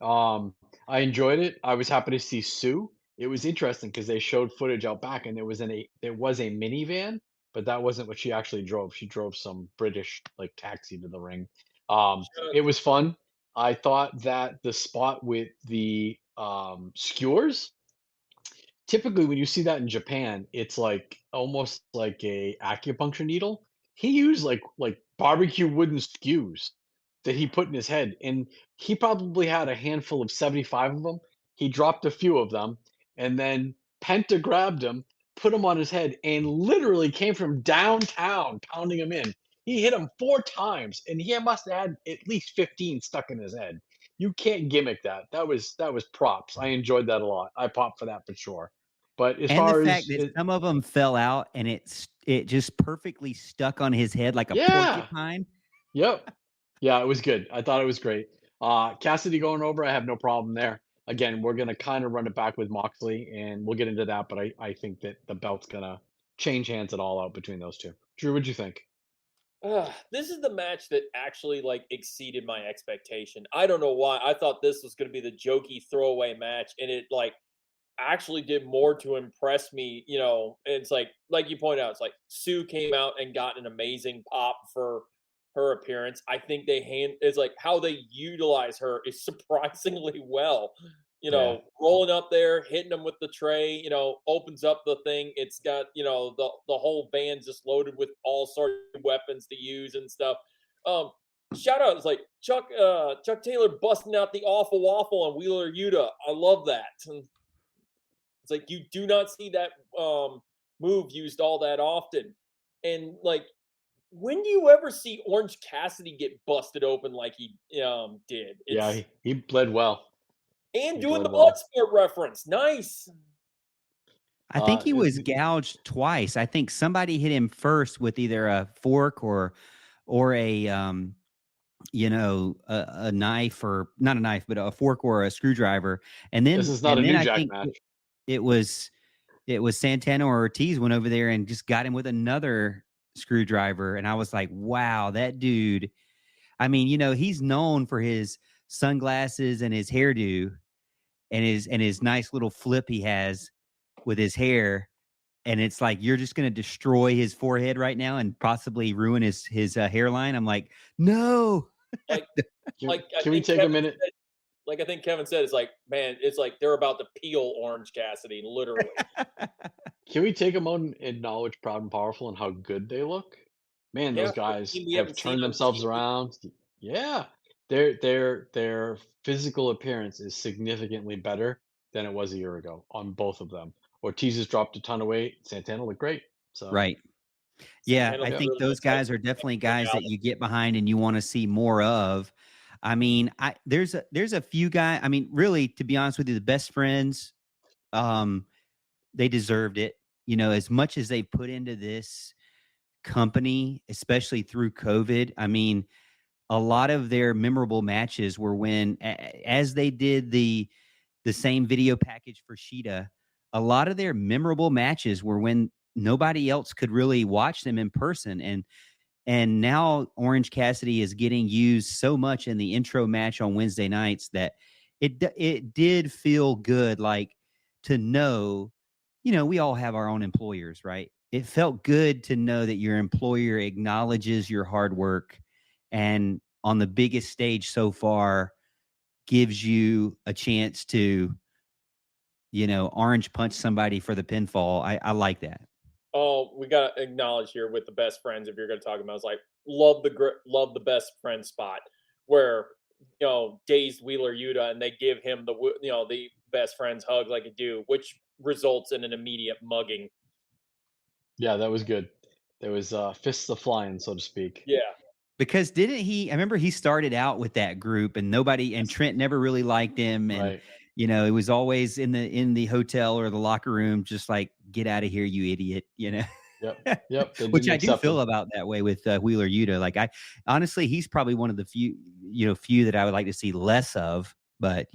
I enjoyed it. I was happy to see Sue. It was interesting because they showed footage out back, and there was a minivan, but that wasn't what she actually drove. She drove some British taxi to the ring. It was fun. I thought that the spot with the skewers, typically when you see that in Japan, it's almost like a acupuncture needle. He used like barbecue wooden skews that he put in his head, and he probably had a handful of 75 of them. He dropped a few of them, and then Penta grabbed him, put him on his head, and literally came from downtown pounding him in. He hit him 4 times, and he must have had at least 15 stuck in his head. You can't gimmick that. That was props. I enjoyed that a lot. I popped for that for sure. But as far the fact that some of them fell out and it just perfectly stuck on his head like a porcupine. Yep. Yeah, it was good. I thought it was great. Cassidy going over, I have no problem there. Again, we're gonna kind of run it back with Moxley, and we'll get into that. But I think that the belt's gonna change hands at All Out between those two. Drew, what'd you think? This is the match that actually exceeded my expectation. I don't know why. I thought this was going to be the jokey throwaway match, and it actually did more to impress me. And it's like you point out, it's like Sue came out and got an amazing pop for her appearance. I think it's like how they utilize her is surprisingly well. Rolling up there, hitting them with the tray, opens up the thing. It's got, the whole band's just loaded with all sorts of weapons to use and stuff. Shout out, it's like Chuck Taylor busting out the awful waffle on Wheeler Yuta. I love that. And it's like you do not see that move used all that often. And when do you ever see Orange Cassidy get busted open like he did? He bled well. And doing the Bloodsport reference. Nice. I think he was gouged twice. I think somebody hit him first with either a fork or a knife, or not a knife, but a fork or a screwdriver. And then this is not a New Jack match. it was Santana or Ortiz went over there and just got him with another screwdriver. And I was like, wow, that dude. I mean, he's known for his sunglasses and his hairdo and his nice little flip he has with his hair. And it's like, you're just going to destroy his forehead right now and possibly ruin his hairline. I'm like, no. Like, can we take a minute? Like I think Kevin said, it's like, man, it's like they're about to peel Orange Cassidy, literally. Can we take a moment and acknowledge Proud and Powerful and how good they look? Man, those guys have turned themselves around. Yeah, their physical appearance is significantly better than it was a year ago on both of them. Ortiz has dropped a ton of weight. Santana looked great. So right. Yeah, I think those guys are definitely guys that you get behind and you want to see more of. I mean, there's a few guys. I mean, really, to be honest with you, the best friends, they deserved it. As much as they put into this company, especially through COVID. I mean, a lot of their memorable matches were when, as they did the same video package for Sheeta, a lot of their memorable matches were when nobody else could really watch them in person. And now Orange Cassidy is getting used so much in the intro match on Wednesday nights that it did feel good, like, to know, we all have our own employers, right? It felt good to know that your employer acknowledges your hard work and on the biggest stage so far gives you a chance to, orange punch somebody for the pinfall. I like that. Oh, we got to acknowledge here with the best friends, if you're going to talk about, it's like, love the best friend spot where, dazed Wheeler Yuta and they give him the best friends hug like you do, which results in an immediate mugging. Yeah, that was good. There was fists of flying, so to speak. Yeah. Because I remember he started out with that group and Trent never really liked him. And, right. It was always in the hotel or the locker room, just like, get out of here, you idiot, Yep. Which I do feel about that way with Wheeler Yuta. Like, honestly, he's probably one of the few that I would like to see less of, but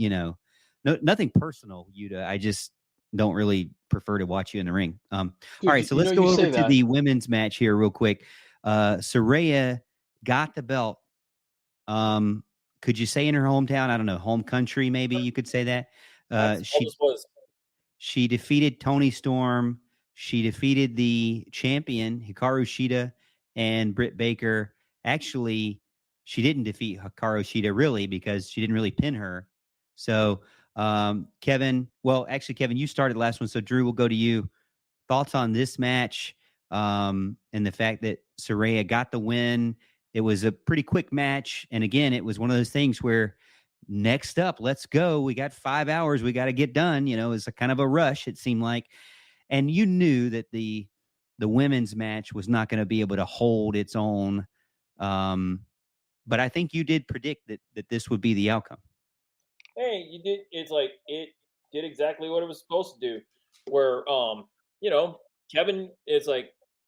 nothing personal, Yuta. I just don't really prefer to watch you in the ring. All right. So let's go over to the women's match here real quick. Saraya got the belt. Could you say in her hometown? I don't know, home country, maybe you could say that. She defeated Toni Storm. She defeated the champion, Hikaru Shida, and Britt Baker. Actually, she didn't defeat Hikaru Shida, really, because she didn't really pin her. So, Kevin, you started last one, so Drew, we'll go to you. Thoughts on this match and the fact that Saraya got the win? It was a pretty quick match. And again, it was one of those things where next up, let's go. We got 5 hours. We got to get done. It was a kind of a rush, it seemed like. And you knew that the women's match was not going to be able to hold its own. But I think you did predict that this would be the outcome. Hey, you did. It's like it did exactly what it was supposed to do. Where,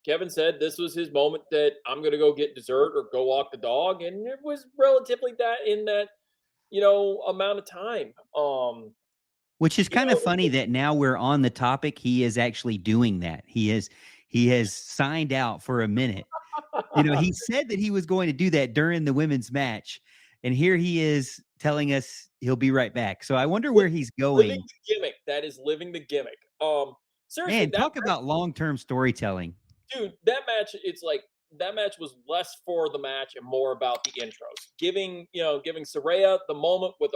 Kevin said this was his moment that I'm going to go get dessert or go walk the dog. And it was relatively in that amount of time. Which is kind of funny that now we're on the topic. He is actually doing that. He has signed out for a minute. He said that he was going to do that during the women's match. And here he is telling us he'll be right back. So I wonder where he's going. Living the gimmick. That is living the gimmick. Seriously, man, talk about long-term storytelling. Dude, that match, that match was less for the match and more about the intros. Giving Saraya the moment with,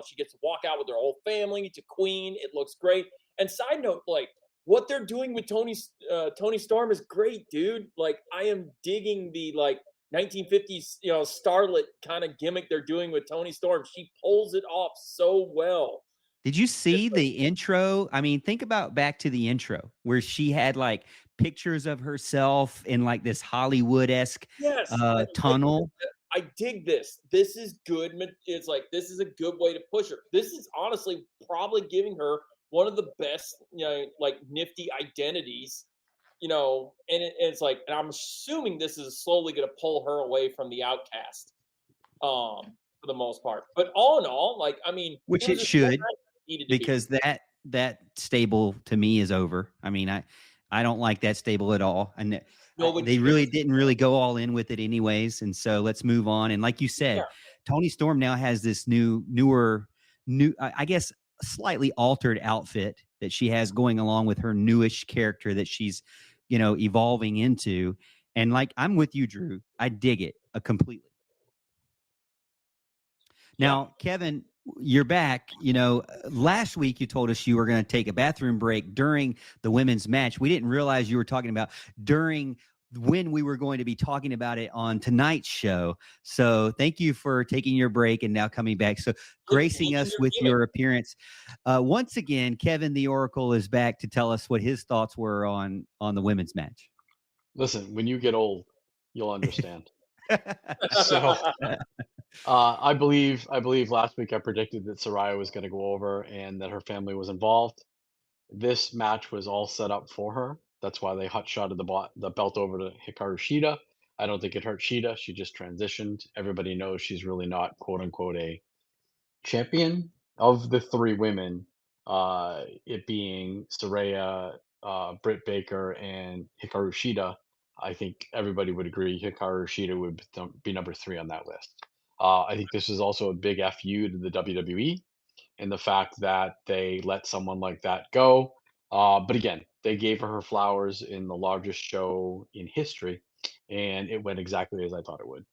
she gets to walk out with her whole family to Queen. It looks great. And side note, what they're doing with Toni Storm is great, dude. I am digging the 1950s, starlet kind of gimmick they're doing with Toni Storm. She pulls it off so well. Did you see the intro? I mean, think about back to the intro where she had pictures of herself in this Hollywood-esque tunnel. I dig this. This is good. It's this is a good way to push her. This is honestly probably giving her one of the best, nifty identities, and it's and I'm assuming this is slowly going to pull her away from the outcast, for the most part. But all in all, which it should, because that stable to me is over. I mean, I don't like that stable at all, and Nobody they really cares. didn't really go all in with it anyways. And so let's move on. And like you Yeah. said, Tony Storm now has this newer, I guess, slightly altered outfit that she has going along with her newish character that she's, evolving into. And like, I'm with you, Drew. I dig it completely. Yeah. Now, Kevin, you're back. Last week you told us you were going to take a bathroom break during the women's match. We didn't realize you were talking about during when we were going to be talking about it on tonight's show. So thank you for taking your break and now coming back. So gracing Looking us your with gimmick. your appearance. Once again, Kevin the Oracle is back to tell us what his thoughts were on the women's match. Listen, when you get old, you'll understand. So I believe last week I predicted that Soraya was going to go over and that her family was involved. This match was all set up for her. That's why they hot shotted the belt over to Hikaru Shida. I don't think it hurt Shida. She just transitioned. Everybody knows she's really not quote unquote a champion of the three women. It being Saraya, Britt Baker, and Hikaru Shida. I think everybody would agree Hikaru Shida would be number three on that list. I think this is also a big FU to the WWE and the fact that they let someone like that go. But again, they gave her flowers in the largest show in history, and it went exactly as I thought it would.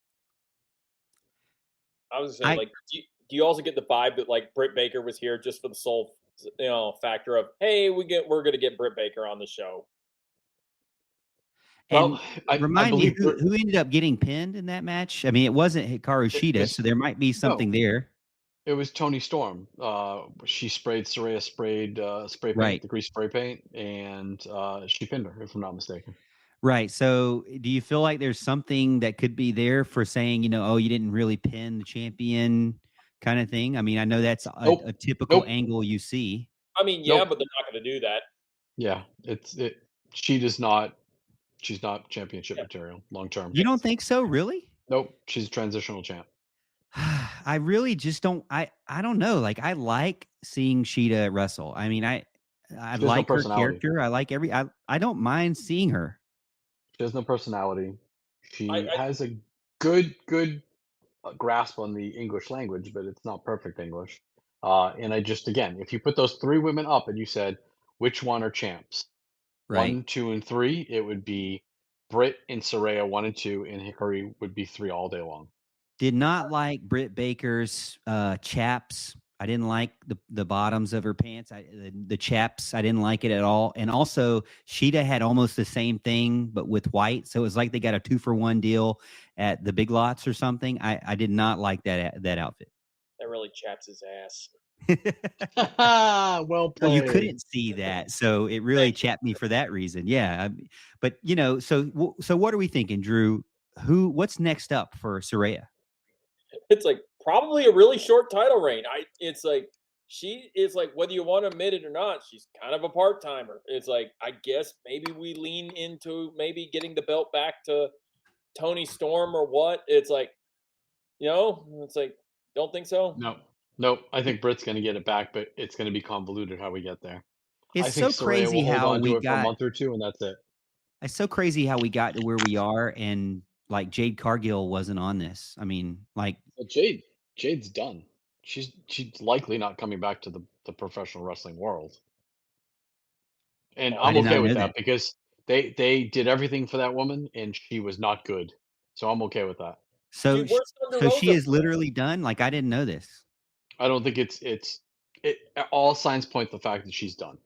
I was saying, I like, do you also get the vibe that like Britt Baker was here just for the sole, factor of, hey, we're gonna get Britt Baker on the show. And Well, I remind me believe who ended up getting pinned in that match. I mean, it wasn't Hikaru it Shida, so was there might be no, something there. it was Tony Storm. She sprayed Saraya sprayed spray paint, Right. the grease spray paint, and she pinned her, if I'm not mistaken. Right. So do you feel like there's something that could be there for saying, oh, you didn't really pin the champion kind of thing? I mean, I know that's a Nope, typical nope, angle you see. I mean, yeah, nope. but they're not gonna do that. Yeah, it. She does not. She's not championship Yeah. material long term. You don't think so, really? Nope, she's a transitional champ. I really just don't I don't know. Like I like seeing Sheeta wrestle. I mean, I She has no like her personality. character. I like I don't mind seeing her. She has no personality. I, She I has a good grasp on the English language, but it's not perfect English. And I just again, if you put those three women up and you said which one are champs, Right. 1, 2, and 3, it would be Britt and Saraya 1 and 2, and Hickory would be 3 all day long. Did not like Britt Baker's chaps. I didn't like the bottoms of her pants. The chaps. I didn't like it at all. And also, Sheeta had almost the same thing, but with white. So it was like they got a 2-for-1 deal at the Big Lots or something. I did not like that outfit. that really chaps his ass. Well No, you played. couldn't see that, so it really Thank you. chapped me for that reason. Yeah, but so what are we thinking, Drew? What's next up for Saraya? It's like probably a really short title reign. It's like she is like, whether you want to admit it or not, she's kind of a part timer. It's like, I guess maybe we lean into maybe getting the belt back to Tony Storm or what. It's like, it's like, don't think so. No, nope. I think Britt's going to get it back, but it's going to be convoluted how we get there. It's I think so Saraya will crazy hold how on we to it for a got. month or two, and that's it. It's so crazy how we got to where we are, and like Jade Cargill wasn't on this. I mean, like But Jade's done. She's likely not coming back to the professional wrestling world, and I I'm did okay not with know that. that because they did everything for that woman, and she was not good. So I'm okay with that. So, Dude, where's Thunder so she Rosa? is literally done. Like I didn't know this. I don't think it. All signs point to the fact that she's done.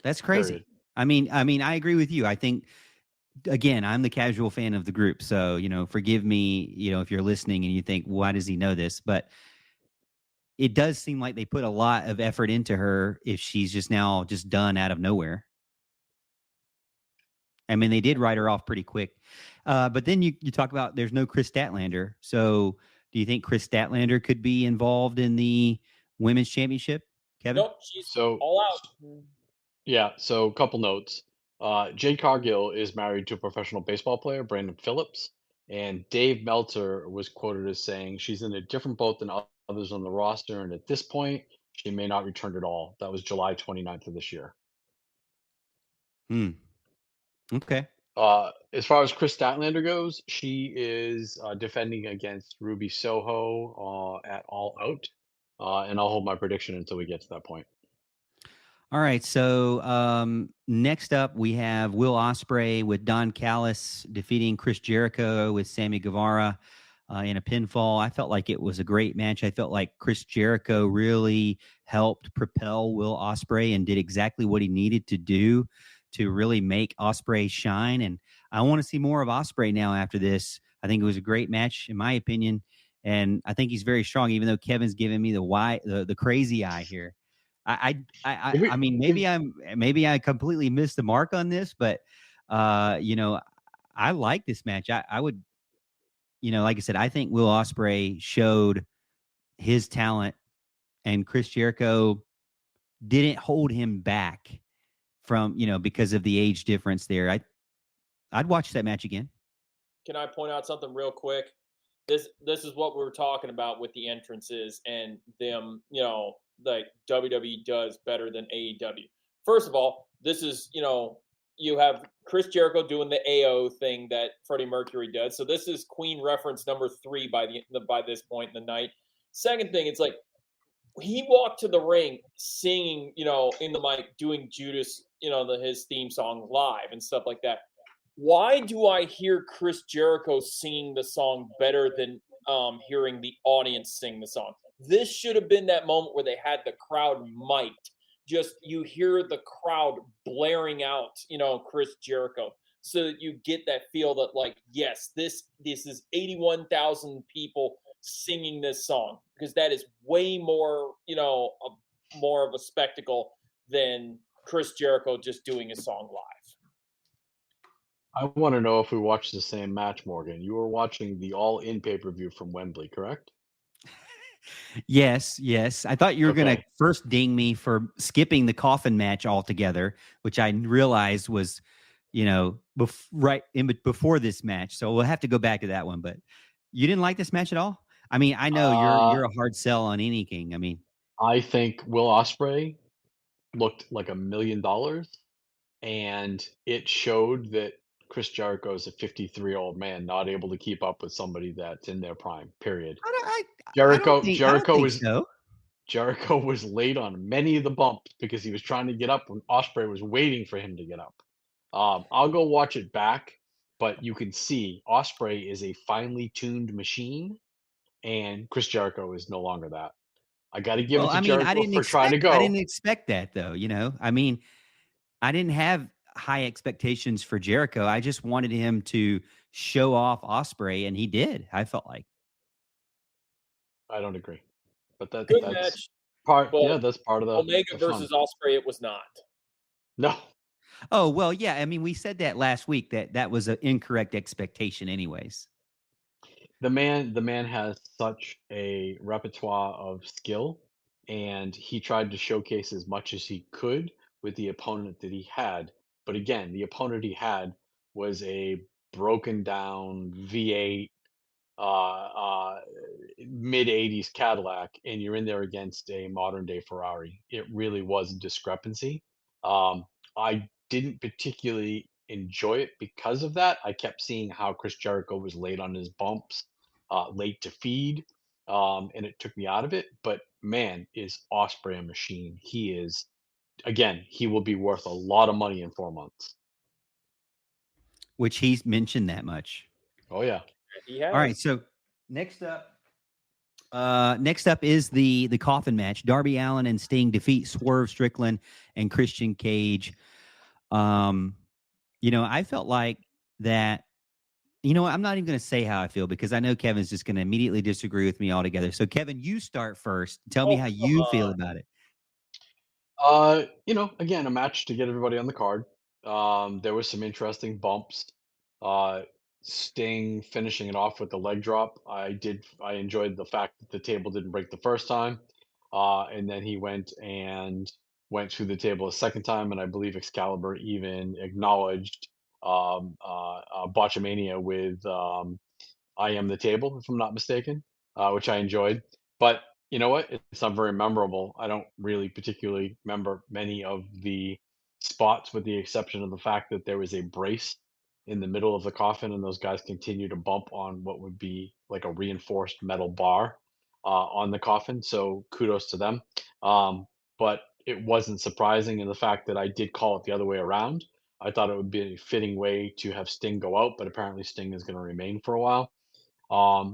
That's crazy. Period. I mean, I agree with you. I think again, I'm the casual fan of the group, so forgive me, if you're listening and you think, why does he know this? But it does seem like they put a lot of effort into her if she's just now just done out of nowhere. I mean, they did write her off pretty quick. But then you talk about there's no Chris Statlander. So do you think Chris Statlander could be involved in the women's championship, Kevin? Nope, she's So all out. yeah, so a couple notes. Jade Cargill is married to a professional baseball player, Brandon Phillips, and Dave Meltzer was quoted as saying she's in a different boat than others on the roster, and at this point, She may not return at all. That was July 29th of this year. Hmm. Okay. As far as Chris Statlander goes, she is defending against Ruby Soho at All Out, and I'll hold my prediction until we get to that point. All right. So next up, we have Will Ospreay with Don Callis defeating Chris Jericho with Sammy Guevara in a pinfall. I felt like it was a great match. I felt like Chris Jericho really helped propel Will Ospreay and did exactly what he needed to do to really make Ospreay shine. And I want to see more of Ospreay now after this. I think it was a great match, in my opinion. And I think he's very strong, even though Kevin's giving me the crazy eye here. I mean, maybe I completely missed the mark on this, but I like this match. I would, like I said, I think Will Ospreay showed his talent, and Chris Jericho didn't hold him back from, because of the age difference there. I'd watch that match again. Can I point out something real quick? This is what we were talking about with the entrances and them, like WWE does better than AEW. First of all, this is, you have Chris Jericho doing the AO thing that Freddie Mercury does. So this is Queen reference number 3 by this point in the night. Second thing, it's like he walked to the ring singing, in the mic, doing Judas, his theme song live and stuff like that. Why do I hear Chris Jericho singing the song better than hearing the audience sing the song? This should have been that moment where they had the crowd mic'd. Just you hear the crowd blaring out, Chris Jericho, so that you get that feel that, like, yes, this is 81,000 people singing this song, because that is way more, more of a spectacle than Chris Jericho just doing his song live. I want to know if we watched the same match, Morgan. You were watching the All In pay-per-view from Wembley, correct? Yes. I thought you were going to Okay. first ding me for skipping the coffin match altogether, which I realized was, before this match. So we'll have to go back to that one. But you didn't like this match at all? I mean, I know you're a hard sell on any king. I mean, I think Will Ospreay looked like $1 million, and it showed that Chris Jericho is a 53-year-old man not able to keep up with somebody that's in their prime. Period. I don't think Was so. Jericho was late on many of the bumps because he was trying to get up when Ospreay was waiting for him to get up. I'll go watch it back, but you can see Ospreay is a finely tuned machine, and Chris Jericho is no longer that. I got to give Well, it to I mean, Jericho for trying to I go. didn't expect that though. I mean, I didn't have high expectations for Jericho. I just wanted him to show off Ospreay, and he did. I felt like. I don't agree, but Good that's match, part. but Yeah, that's part of Omega the fun. versus Ospreay, it was not. No, Oh, well, yeah. I mean, we said that last week that was an incorrect expectation, anyways. the man has such a repertoire of skill, and he tried to showcase as much as he could with the opponent that he had. But again, the opponent he had was a broken down V8 mid 80s Cadillac, and you're in there against a modern day Ferrari. It really was a discrepancy. I didn't particularly enjoy it because of that. I kept seeing how Chris Jericho was late on his bumps, late to feed, and it took me out of it. But man, is Osprey a machine? He is. Again, he will be worth a lot of money in 4 months. Which he's mentioned that much. Oh yeah. He has. All right, so next up is the coffin match. Darby Allin and Sting defeat Swerve Strickland and Christian Cage. I felt like that. I'm not even going to say how I feel because I know Kevin's just going to immediately disagree with me altogether. So, Kevin, you start first. Tell me how you feel about it. Again, a match to get everybody on the card. There was some interesting bumps. Uh, Sting finishing it off with the leg drop. I enjoyed the fact that the table didn't break the first time. And then he went through the table a second time, and I believe Excalibur even acknowledged Botchamania with I Am the Table, if I'm not mistaken, which I enjoyed. But You know what? It's not very memorable. I don't really particularly remember many of the spots, with the exception of the fact that there was a brace in the middle of the coffin, and those guys continue to bump on what would be like a reinforced metal bar on the coffin. So kudos to them. Um, but it wasn't surprising in the fact that I did call it the other way around. I thought it would be a fitting way to have Sting go out, but apparently Sting is going to remain for a while.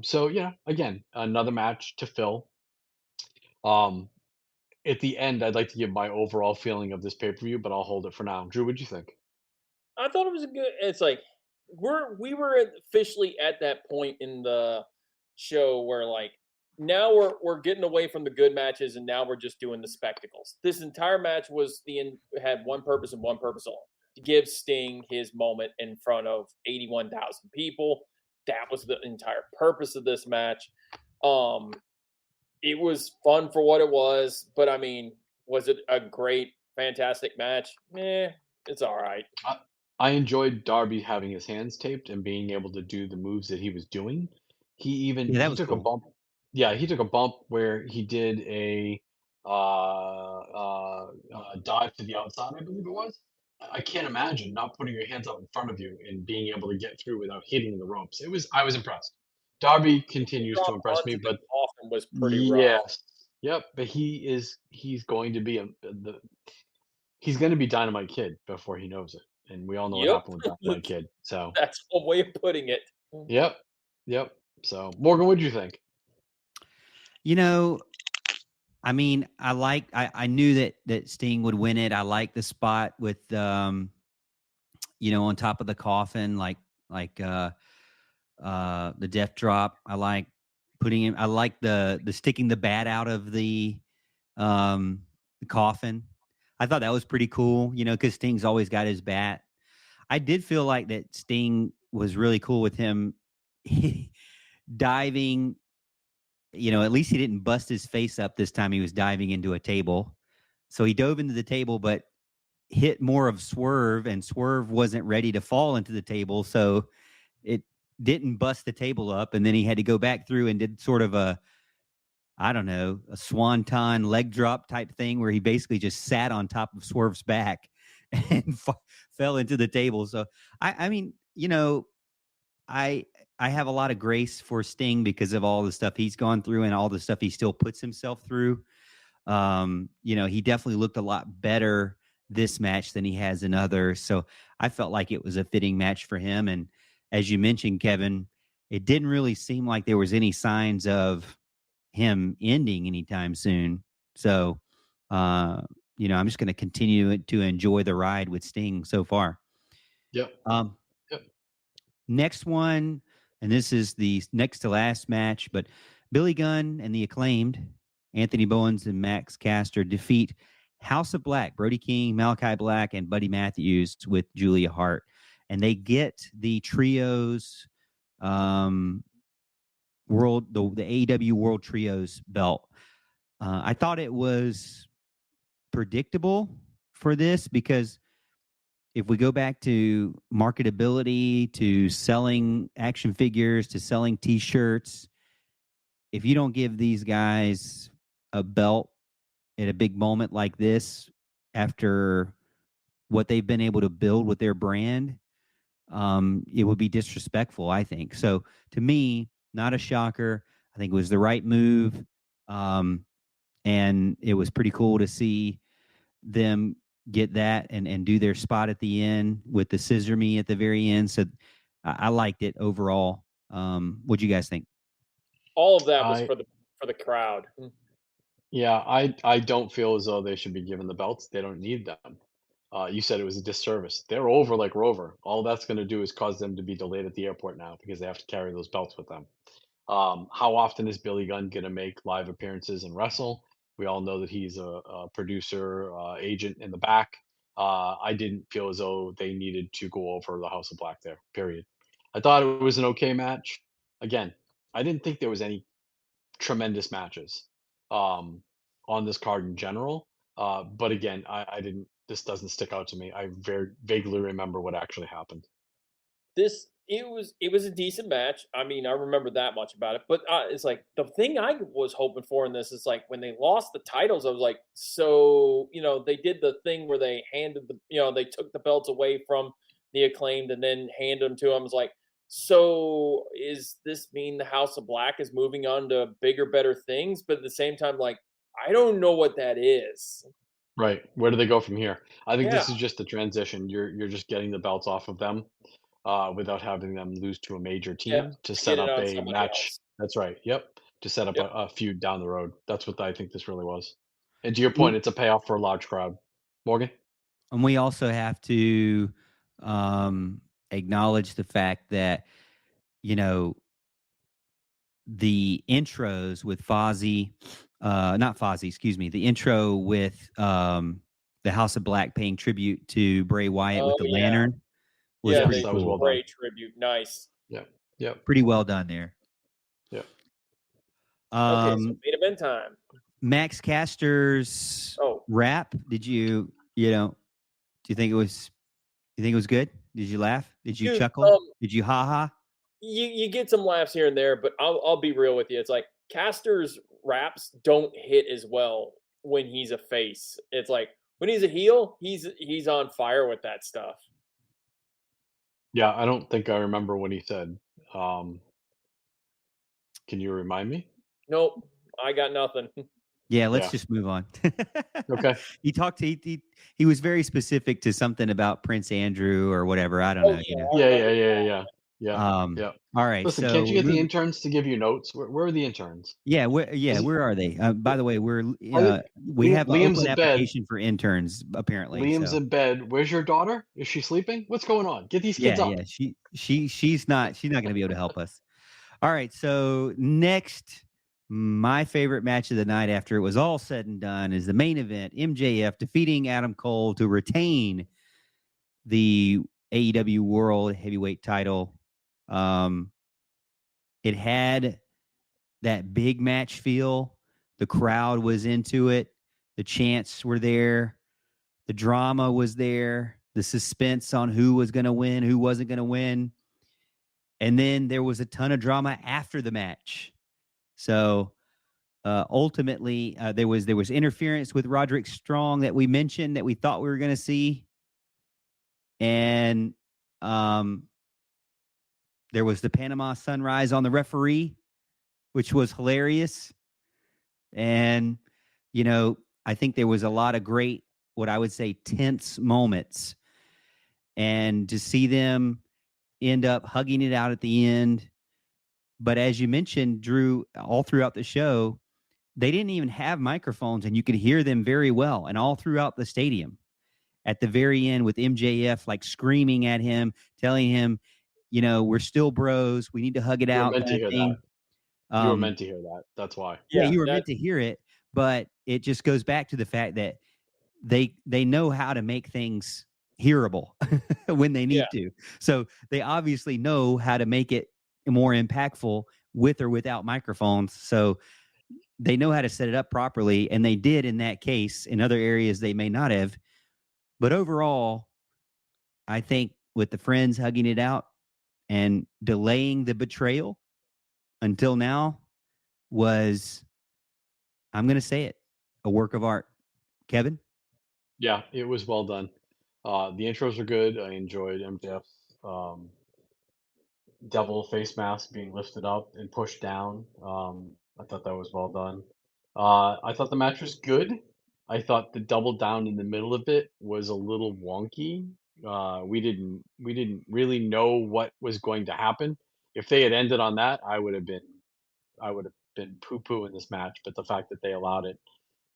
So yeah, again, another match to fill. Um, at the end, I'd like to give my overall feeling of this pay-per-view, but I'll hold it for now. Drew, what'd you think? I thought it was a good. It's like we were officially at that point in the show where like now we're getting away from the good matches and now we're just doing the spectacles. This entire match was had one purpose and one purpose only, to give Sting his moment in front of 81,000 people. That was the entire purpose of this match. Um, it was fun for what it was, but I mean, was it a great, fantastic match? It's all right. I, I enjoyed Darby having his hands taped and being able to do the moves that he was doing. Yeah, that He was took a cool. bump. Yeah, he took a bump where he did a dive to the outside, I believe it was. I can't imagine not putting your hands out in front of you and being able to get through without hitting the ropes. I was impressed. Darby The continues to drop impress me, onto the but coffin was pretty rough. yes, yep. But he's going to be he's going to be Dynamite Kid before he knows it, and we all know what Yep. happened with Dynamite Kid. So That's a way of putting it. yep, yep. So Morgan, what do you think? You know, I mean, I knew that Sting would win it. I like the spot with on top of the coffin, like the death drop. I like putting him. I like the sticking the bat out of the coffin. I thought that was pretty cool, because Sting's always got his bat. I did feel like that Sting was really cool with him diving. At least he didn't bust his face up this time. He was diving into a table. So he dove into the table, but hit more of Swerve, and Swerve wasn't ready to fall into the table. So it didn't bust the table up. And then he had to go back through and did sort of I don't know, a swanton leg drop type thing where he basically just sat on top of Swerve's back and fell into the table. So I mean, I I have a lot of grace for Sting because of all the stuff he's gone through and all the stuff he still puts himself through. He definitely looked a lot better this match than he has in others. So I felt like it was a fitting match for him. And as you mentioned, Kevin, it didn't really seem like there was any signs of him ending anytime soon. So, I'm just going to continue to enjoy the ride with Sting so far. Yep, Um, yep. Next one, and this is the next to last match, but Billy Gunn and the Acclaimed, Anthony Bowens and Max Caster defeat House of Black, Brody King, Malachi Black, and Buddy Matthews with Julia Hart. And they get the trios the AEW World Trios belt. I thought it was predictable for this because if we go back to marketability, to selling action figures, to selling T-shirts, if you don't give these guys a belt at a big moment like this, after what they've been able to build with their brand, it would be disrespectful, I think. So to me, not a shocker. I think it was the right move. And it was pretty cool to see them get that and do their spot at the end with the scissor me at the very end. So I liked it overall. What do you guys think? All of that was I for the crowd. Yeah, I don't feel as though they should be given the belts. They don't need them. You said it was a disservice. They're over like Rover. All that's going to do is cause them to be delayed at the airport now because they have to carry those belts with them. How often is Billy Gunn going to make live appearances and wrestle? We all know that he's a producer, agent in the back. I didn't feel as though they needed to go over the House of Black there, period. I thought it was an okay match. Again, I didn't think there was any tremendous matches um, on this card in general. But again, I didn't. This doesn't stick out to me. I very vaguely remember what actually happened. it was a decent match. I mean, I remember that much about it. But it's like the thing I was hoping for in this is like when they lost the titles, I was like, so they did the thing where they handed they took the belts away from the Acclaimed and then handed them to them. I was like, so is this mean the House of Black is moving on to bigger, better things? But at the same time, like I don't know what that is. Right. Where do they go from here? I think Yeah, this is just a transition. You're just getting the belts off of them without having them lose to a major yeah, team to to get set it up on a somebody match. else. That's right. Yep. To set up Yep. a feud down the road. That's what I think this really was. And to your point, We, it's a payoff for a large crowd. Morgan? and we also have to um, acknowledge the fact that, you know, the intros with Fozzy, not Fozzy, excuse me, the intro with the House of Black paying tribute to Bray Wyatt with Oh the yeah, lantern was yeah. Yes, pretty They that did was the well cool. done. Bray tribute. Nice. Yep. Yep. Pretty well done there. Yep. Okay, so Um, main event time. Max Caster's Oh, rap, do you think it was good? Did you laugh? Did you dude. chuckle? Did you ha ha? You get some laughs here and there, but I'll be real with you. It's like Caster's raps don't hit as well when he's a face. It's like when he's a heel, he's on fire with that stuff. Yeah, I don't think I remember what he said. Um, can you remind me? Nope, I got nothing. Yeah, let's Yeah. just move on. Okay. He was very specific to something about Prince Andrew or whatever. I don't Oh know, yeah, I Yeah, yeah, remember yeah, that. yeah. Yeah. Yeah. all right, Listen, can't so you get the interns to give you notes? Where are the interns? yeah, Is it, where are they? By the way, are they, we have an Liam's open in bed. application for interns apparently. Liam's So in bed. Where's your daughter? Is she sleeping? What's going on? Get these kids up. yeah, she's not going to be able to help us. All right, so next, my favorite match of the night after it was all said and done is the main event: MJF defeating Adam Cole to retain the AEW World Heavyweight Title. Um, it had that big match feel. The crowd was into it. The chants were there. The drama was there. The suspense on who was going to win, who wasn't going to win. And then there was a ton of drama after the match. So ultimately, there was interference with Roderick Strong that we mentioned that we thought we were going to see, and there was the Panama Sunrise on the referee, which was hilarious. And I think there was a lot of great, what I would say, tense moments, and to see them end up hugging it out at the end. But as you mentioned, Drew, all throughout the show, they didn't even have microphones, and you could hear them very well, and all throughout the stadium. At the very end, with MJF like screaming at him, telling him, we're still bros. We need to hug it You were out, meant to kind of hear that. thing. You were Um, meant to hear that. That's why. yeah, Yeah, you were that meant to hear it, but it just goes back to the fact that they know how to make things hearable when they yeah. need to. So they obviously know how to make it more impactful with or without microphones. So they know how to set it up properly, and they did in that case. In other areas, they may not have. But overall, I think with the friends hugging it out and delaying the betrayal until now was, I'm going to say it, a work of art. Kevin? Yeah, it was well done. The intros were good. I enjoyed MJF's devil face mask being lifted up and pushed down. I thought that was well done. I thought the match was good. I thought the double down in the middle of it was a little wonky. We didn't really know what was going to happen. If they had ended on that, I would have been poo poo in this match. But the fact that they allowed it,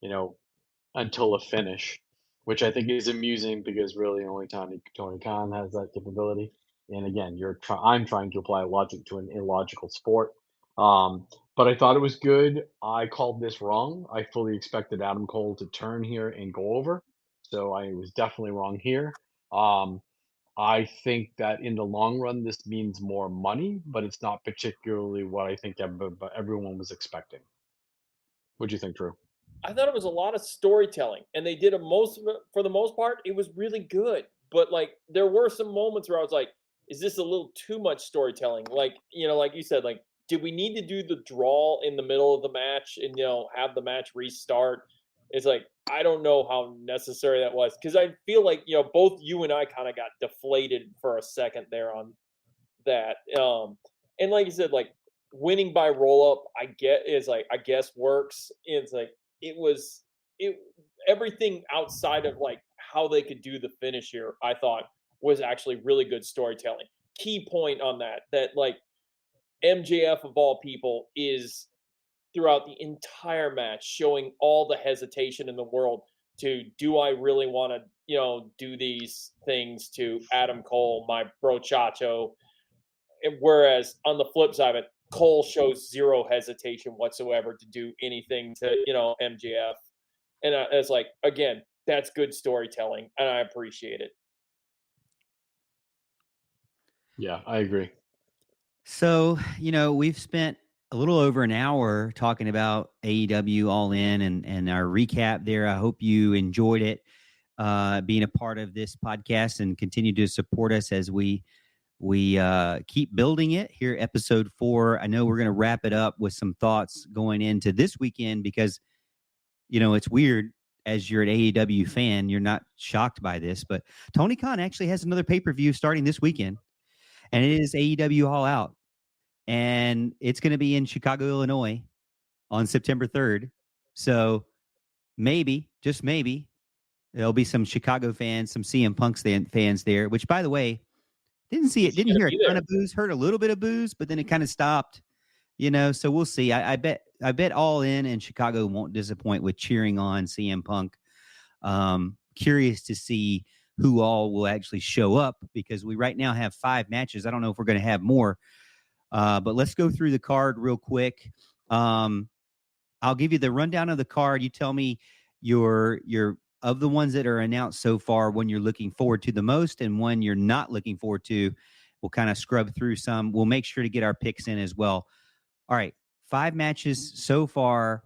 you know, until a finish, which I think is amusing because really only Tony Khan has that capability. And again, I'm trying to apply logic to an illogical sport. Um, but I thought it was good. I called this wrong. I fully expected Adam Cole to turn here and go over. So I was definitely wrong here. Um, I think that in the long run, this means more money, but it's not particularly what I think everyone was expecting. What do you think, Drew? I thought it was a lot of storytelling, and they did a most of it for the most part. It was really good, but like there were some moments where I was like, is this a little too much storytelling? Like, like you said, like, did we need to do the draw in the middle of the match and, have the match restart? It's like, I don't know how necessary that was because I feel like, both you and I kind of got deflated for a second there on that. And like you said, like winning by roll up, I guess works. It's like it everything outside of like how they could do the finish here, I thought was actually really good storytelling. Key point on that like MJF of all people is throughout the entire match showing all the hesitation in the world to do I really want to, do these things to Adam Cole, my brochacho. Whereas on the flip side of it, Cole shows zero hesitation whatsoever to do anything to, MJF. And it's like, again, that's good storytelling, and I appreciate it. Yeah, I agree. So, we've spent a little over an hour talking about AEW All In and our recap there. I hope you enjoyed it, being a part of this podcast and continue to support us as we keep building it here. Episode 4. I know we're going to wrap it up with some thoughts going into this weekend because, it's weird as you're an AEW fan, you're not shocked by this, but Tony Khan actually has another pay-per-view starting this weekend, and it is AEW All Out. And it's going to be in Chicago, Illinois on September 3rd. So maybe, just maybe, there'll be some Chicago fans, some CM Punk fans there, which, by the way, didn't hear a ton of boos, heard a little bit of boos, but then it kind of stopped, so we'll see. I bet All In and Chicago won't disappoint with cheering on CM Punk. Curious to see who all will actually show up because we right now have 5 matches. I don't know if we're going to have more. But let's go through the card real quick. I'll give you the rundown of the card. You tell me your of the ones that are announced so far, one you're looking forward to the most and one you're not looking forward to. We'll kind of scrub through some. We'll make sure to get our picks in as well. All right, 5 matches so far.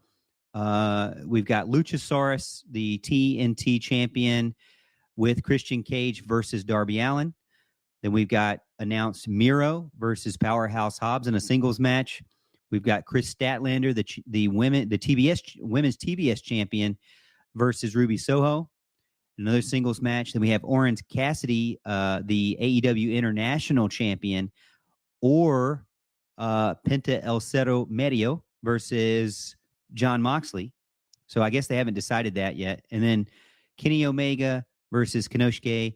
We've got Luchasaurus, the TNT champion, with Christian Cage versus Darby Allin. Then we've got announced Miro versus Powerhouse Hobbs in a singles match. We've got Chris Statlander, the women's TBS champion, versus Ruby Soho, another singles match. Then we have Orange Cassidy, the AEW International champion, or Penta El Cerro Medio versus John Moxley. So I guess they haven't decided that yet. And then Kenny Omega versus Konosuke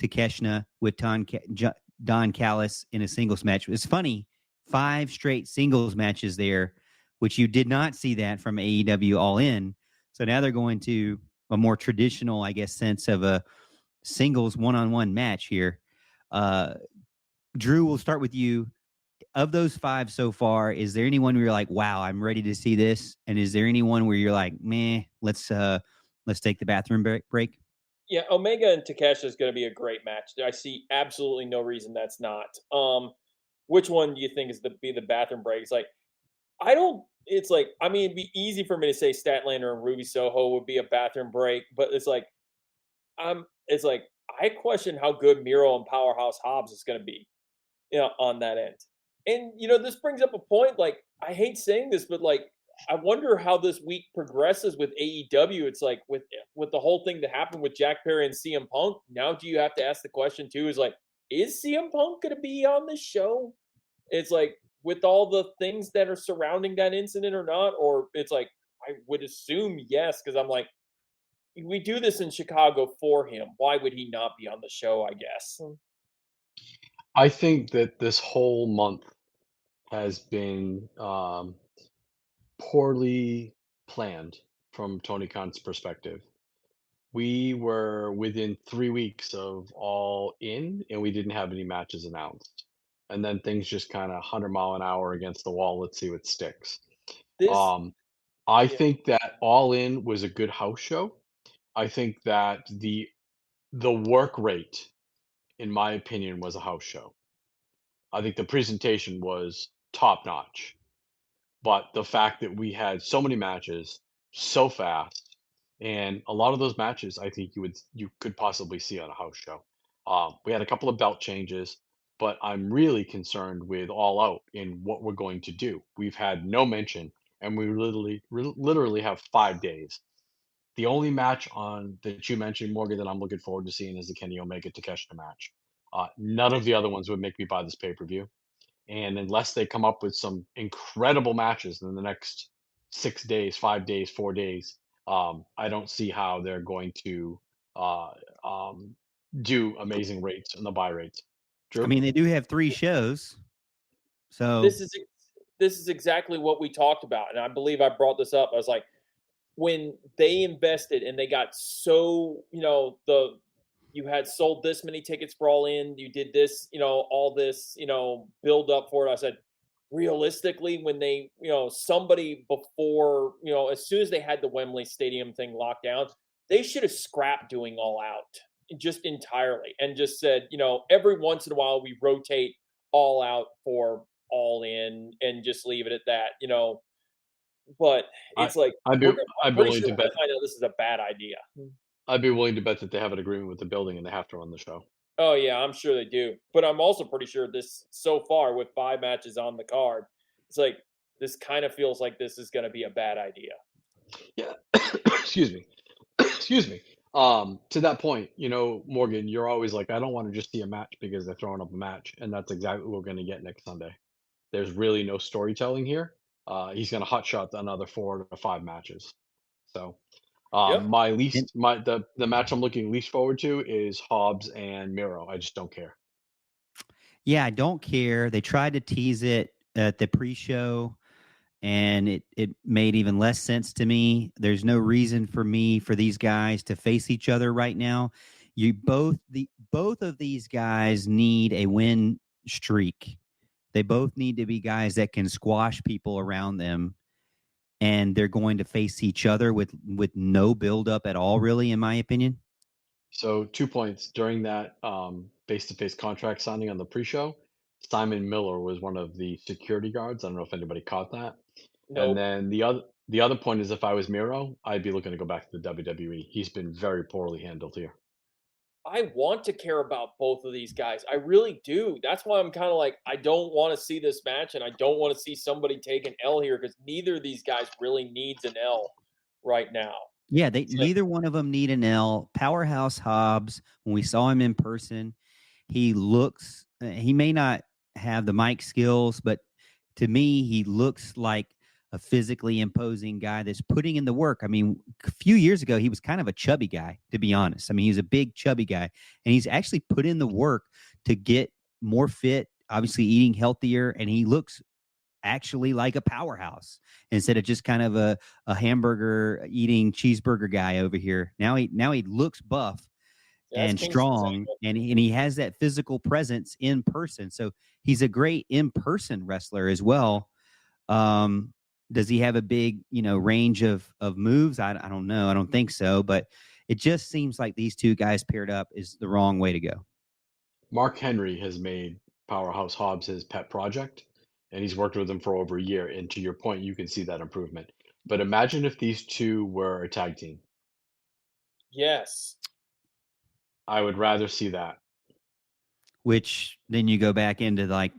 Takeshita with Don Callis in a singles match. It's funny, 5 straight singles matches there, which you did not see that from AEW All In. So now they're going to a more traditional, I guess, sense of a singles one-on-one match here. Drew, we'll start with you. Of those 5 so far, is there anyone where you're like, wow, I'm ready to see this? And is there anyone where you're like, meh, let's take the bathroom break? Yeah, Omega and Takeshita is going to be a great match. I see absolutely no reason that's not. Which one do you think is the bathroom break? It's like, it'd be easy for me to say Statlander and Ruby Soho would be a bathroom break, but it's like, I question how good Miro and Powerhouse Hobbs is going to be, on that end. And, this brings up a point, like, I hate saying this, but like, I wonder how this week progresses with AEW. It's like with the whole thing that happened with Jack Perry and CM Punk. Now, do you have to ask the question too? Is like, is CM Punk going to be on this show? It's like with all the things that are surrounding that incident or not, or it's like I would assume yes, because I'm like, we do this in Chicago for him. Why would he not be on the show? I guess. I think that this whole month has been poorly planned from Tony Khan's perspective. We were within 3 weeks of All In, and we didn't have any matches announced. And then things just kind of 100 mile an hour against the wall. Let's see what sticks. This, I yeah. think that All In was a good house show. I think that the work rate, in my opinion, was a house show. I think the presentation was top notch. But the fact that we had so many matches so fast, and a lot of those matches, I think you could possibly see on a house show. We had a couple of belt changes, but I'm really concerned with All Out in what we're going to do. We've had no mention, and we literally have 5 days. The only match on that you mentioned, Morgan, that I'm looking forward to seeing is the Kenny Omega Takeshita match. None of the other ones would make me buy this pay per view, and unless they come up with some incredible matches in the next 6 days, 5 days, 4 days, I don't see how they're going to uh, um, do amazing rates and the buy rates. I Drew? mean, they do have 3 shows. So This is exactly what we talked about, and I believe I brought this up. I was like, when they invested and they got so, you had sold this many tickets for All In, you did this, all this, build up for it. I said, realistically, when they, somebody before, as soon as they had the Wembley Stadium thing locked down, they should have scrapped doing All Out just entirely and just said, every once in a while we rotate All Out for All In and just leave it at that, But it's like I'd be I'm pretty willing sure to we're bet. gonna find out this is a bad idea. I'd be willing to bet that they have an agreement with the building and they have to run the show. Oh yeah, I'm sure they do. But I'm also pretty sure this so far with 5 matches on the card, it's like this kind of feels like this is gonna be a bad idea. Yeah. Excuse me. Excuse me. To that point, Morgan, you're always like, I don't want to just see a match because they're throwing up a match, and that's exactly what we're going to get next Sunday. There's really no storytelling here. He's going to hotshot another 4 to 5 matches. So, Yep. the match I'm looking least forward to is Hobbs and Miro. I just don't care. yeah, I don't care. They tried to tease it at the pre-show, and it made even less sense to me. There's no reason for these guys to face each other right now. Both of these guys need a win streak. They both need to be guys that can squash people around them, and they're going to face each other with no buildup at all, really, in my opinion. So 2 points during that face-to-face contract signing on the pre-show. Simon Miller was one of the security guards. I don't know if anybody caught that. And Nope. then the other point is, if I was Miro, I'd be looking to go back to the WWE. He's been very poorly handled here. I want to care about both of these guys. I really do. That's why I'm kind of like, I don't want to see this match, and I don't want to see somebody take an L here because neither of these guys really needs an L right now. Yeah, It's like, neither one of them need an L. Powerhouse Hobbs, when we saw him in person, he may not have the mic skills, but to me, he looks like a physically imposing guy that's putting in the work. I mean, a few years ago, he was kind of a chubby guy, to be honest. I mean, he's a big, chubby guy, and he's actually put in the work to get more fit, obviously eating healthier, and he looks actually like a powerhouse instead of just kind of a hamburger eating cheeseburger guy over here. Now he looks buff and strong, and he has that physical presence in person. So he's a great in-person wrestler as well. Does he have a big, range of moves? I don't know. I don't think so, but it just seems like these two guys paired up is the wrong way to go. Mark Henry has made Powerhouse Hobbs his pet project, and he's worked with him for over a year. And to your point, you can see that improvement. But imagine if these two were a tag team. yes. I would rather see that. Which then you go back into like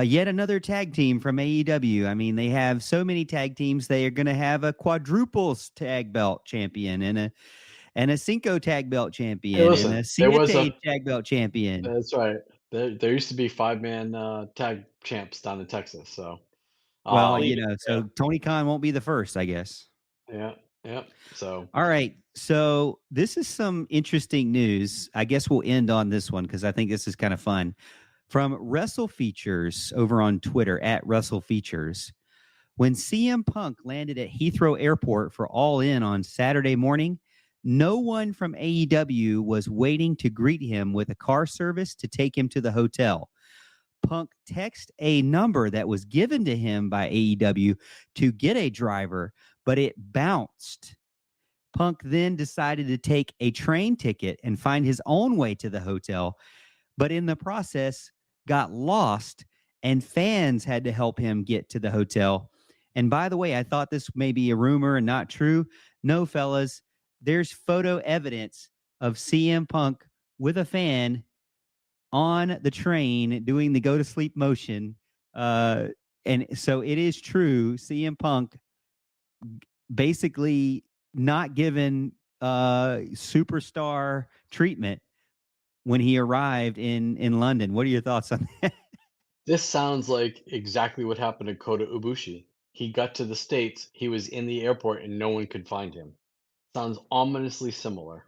yet another tag team from AEW. I mean, they have so many tag teams. They are going to have a quadruples tag belt champion and a Cinco tag belt champion and a Siete tag belt champion. That's right. There used to be 5-man tag champs down in Texas. So, so Tony Khan won't be the first, I guess. Yeah. So, all right. So this is some interesting news. I guess we'll end on this one because I think this is kind of fun. From Wrestle Features over on Twitter at Wrestle Features. When CM Punk landed at Heathrow Airport for All In on Saturday morning, no one from AEW was waiting to greet him with a car service to take him to the hotel. Punk texted a number that was given to him by AEW to get a driver, but it bounced. Punk then decided to take a train ticket and find his own way to the hotel, but in the process got lost, and fans had to help him get to the hotel. And by the way, I thought this may be a rumor and not true. No, fellas, there's photo evidence of CM Punk with a fan on the train doing the go to sleep motion. And so it is true. CM Punk basically not given superstar treatment when he arrived in London. What are your thoughts on that? This sounds like exactly what happened to Kota Ibushi. He got to the States, he was in the airport, and no one could find him. Sounds ominously similar.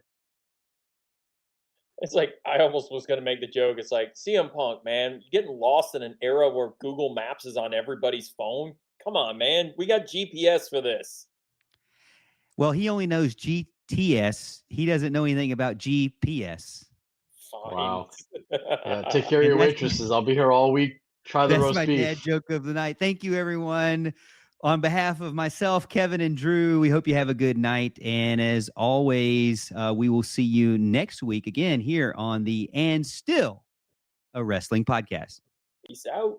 It's like I almost was going to make the joke. It's like CM Punk, man, you getting lost in an era where Google Maps is on everybody's phone. Come on, man, we got GPS for this. Well, he only knows GTS. He doesn't know anything about GPS. Fine. Wow. Yeah, take care of your waitresses. I'll be here all week. Try the roast beef. That's my dad joke of the night. Thank you, everyone. On behalf of myself, Kevin, and Drew, we hope you have a good night. And as always, we will see you next week again here on the And Still a Wrestling Podcast. Peace out.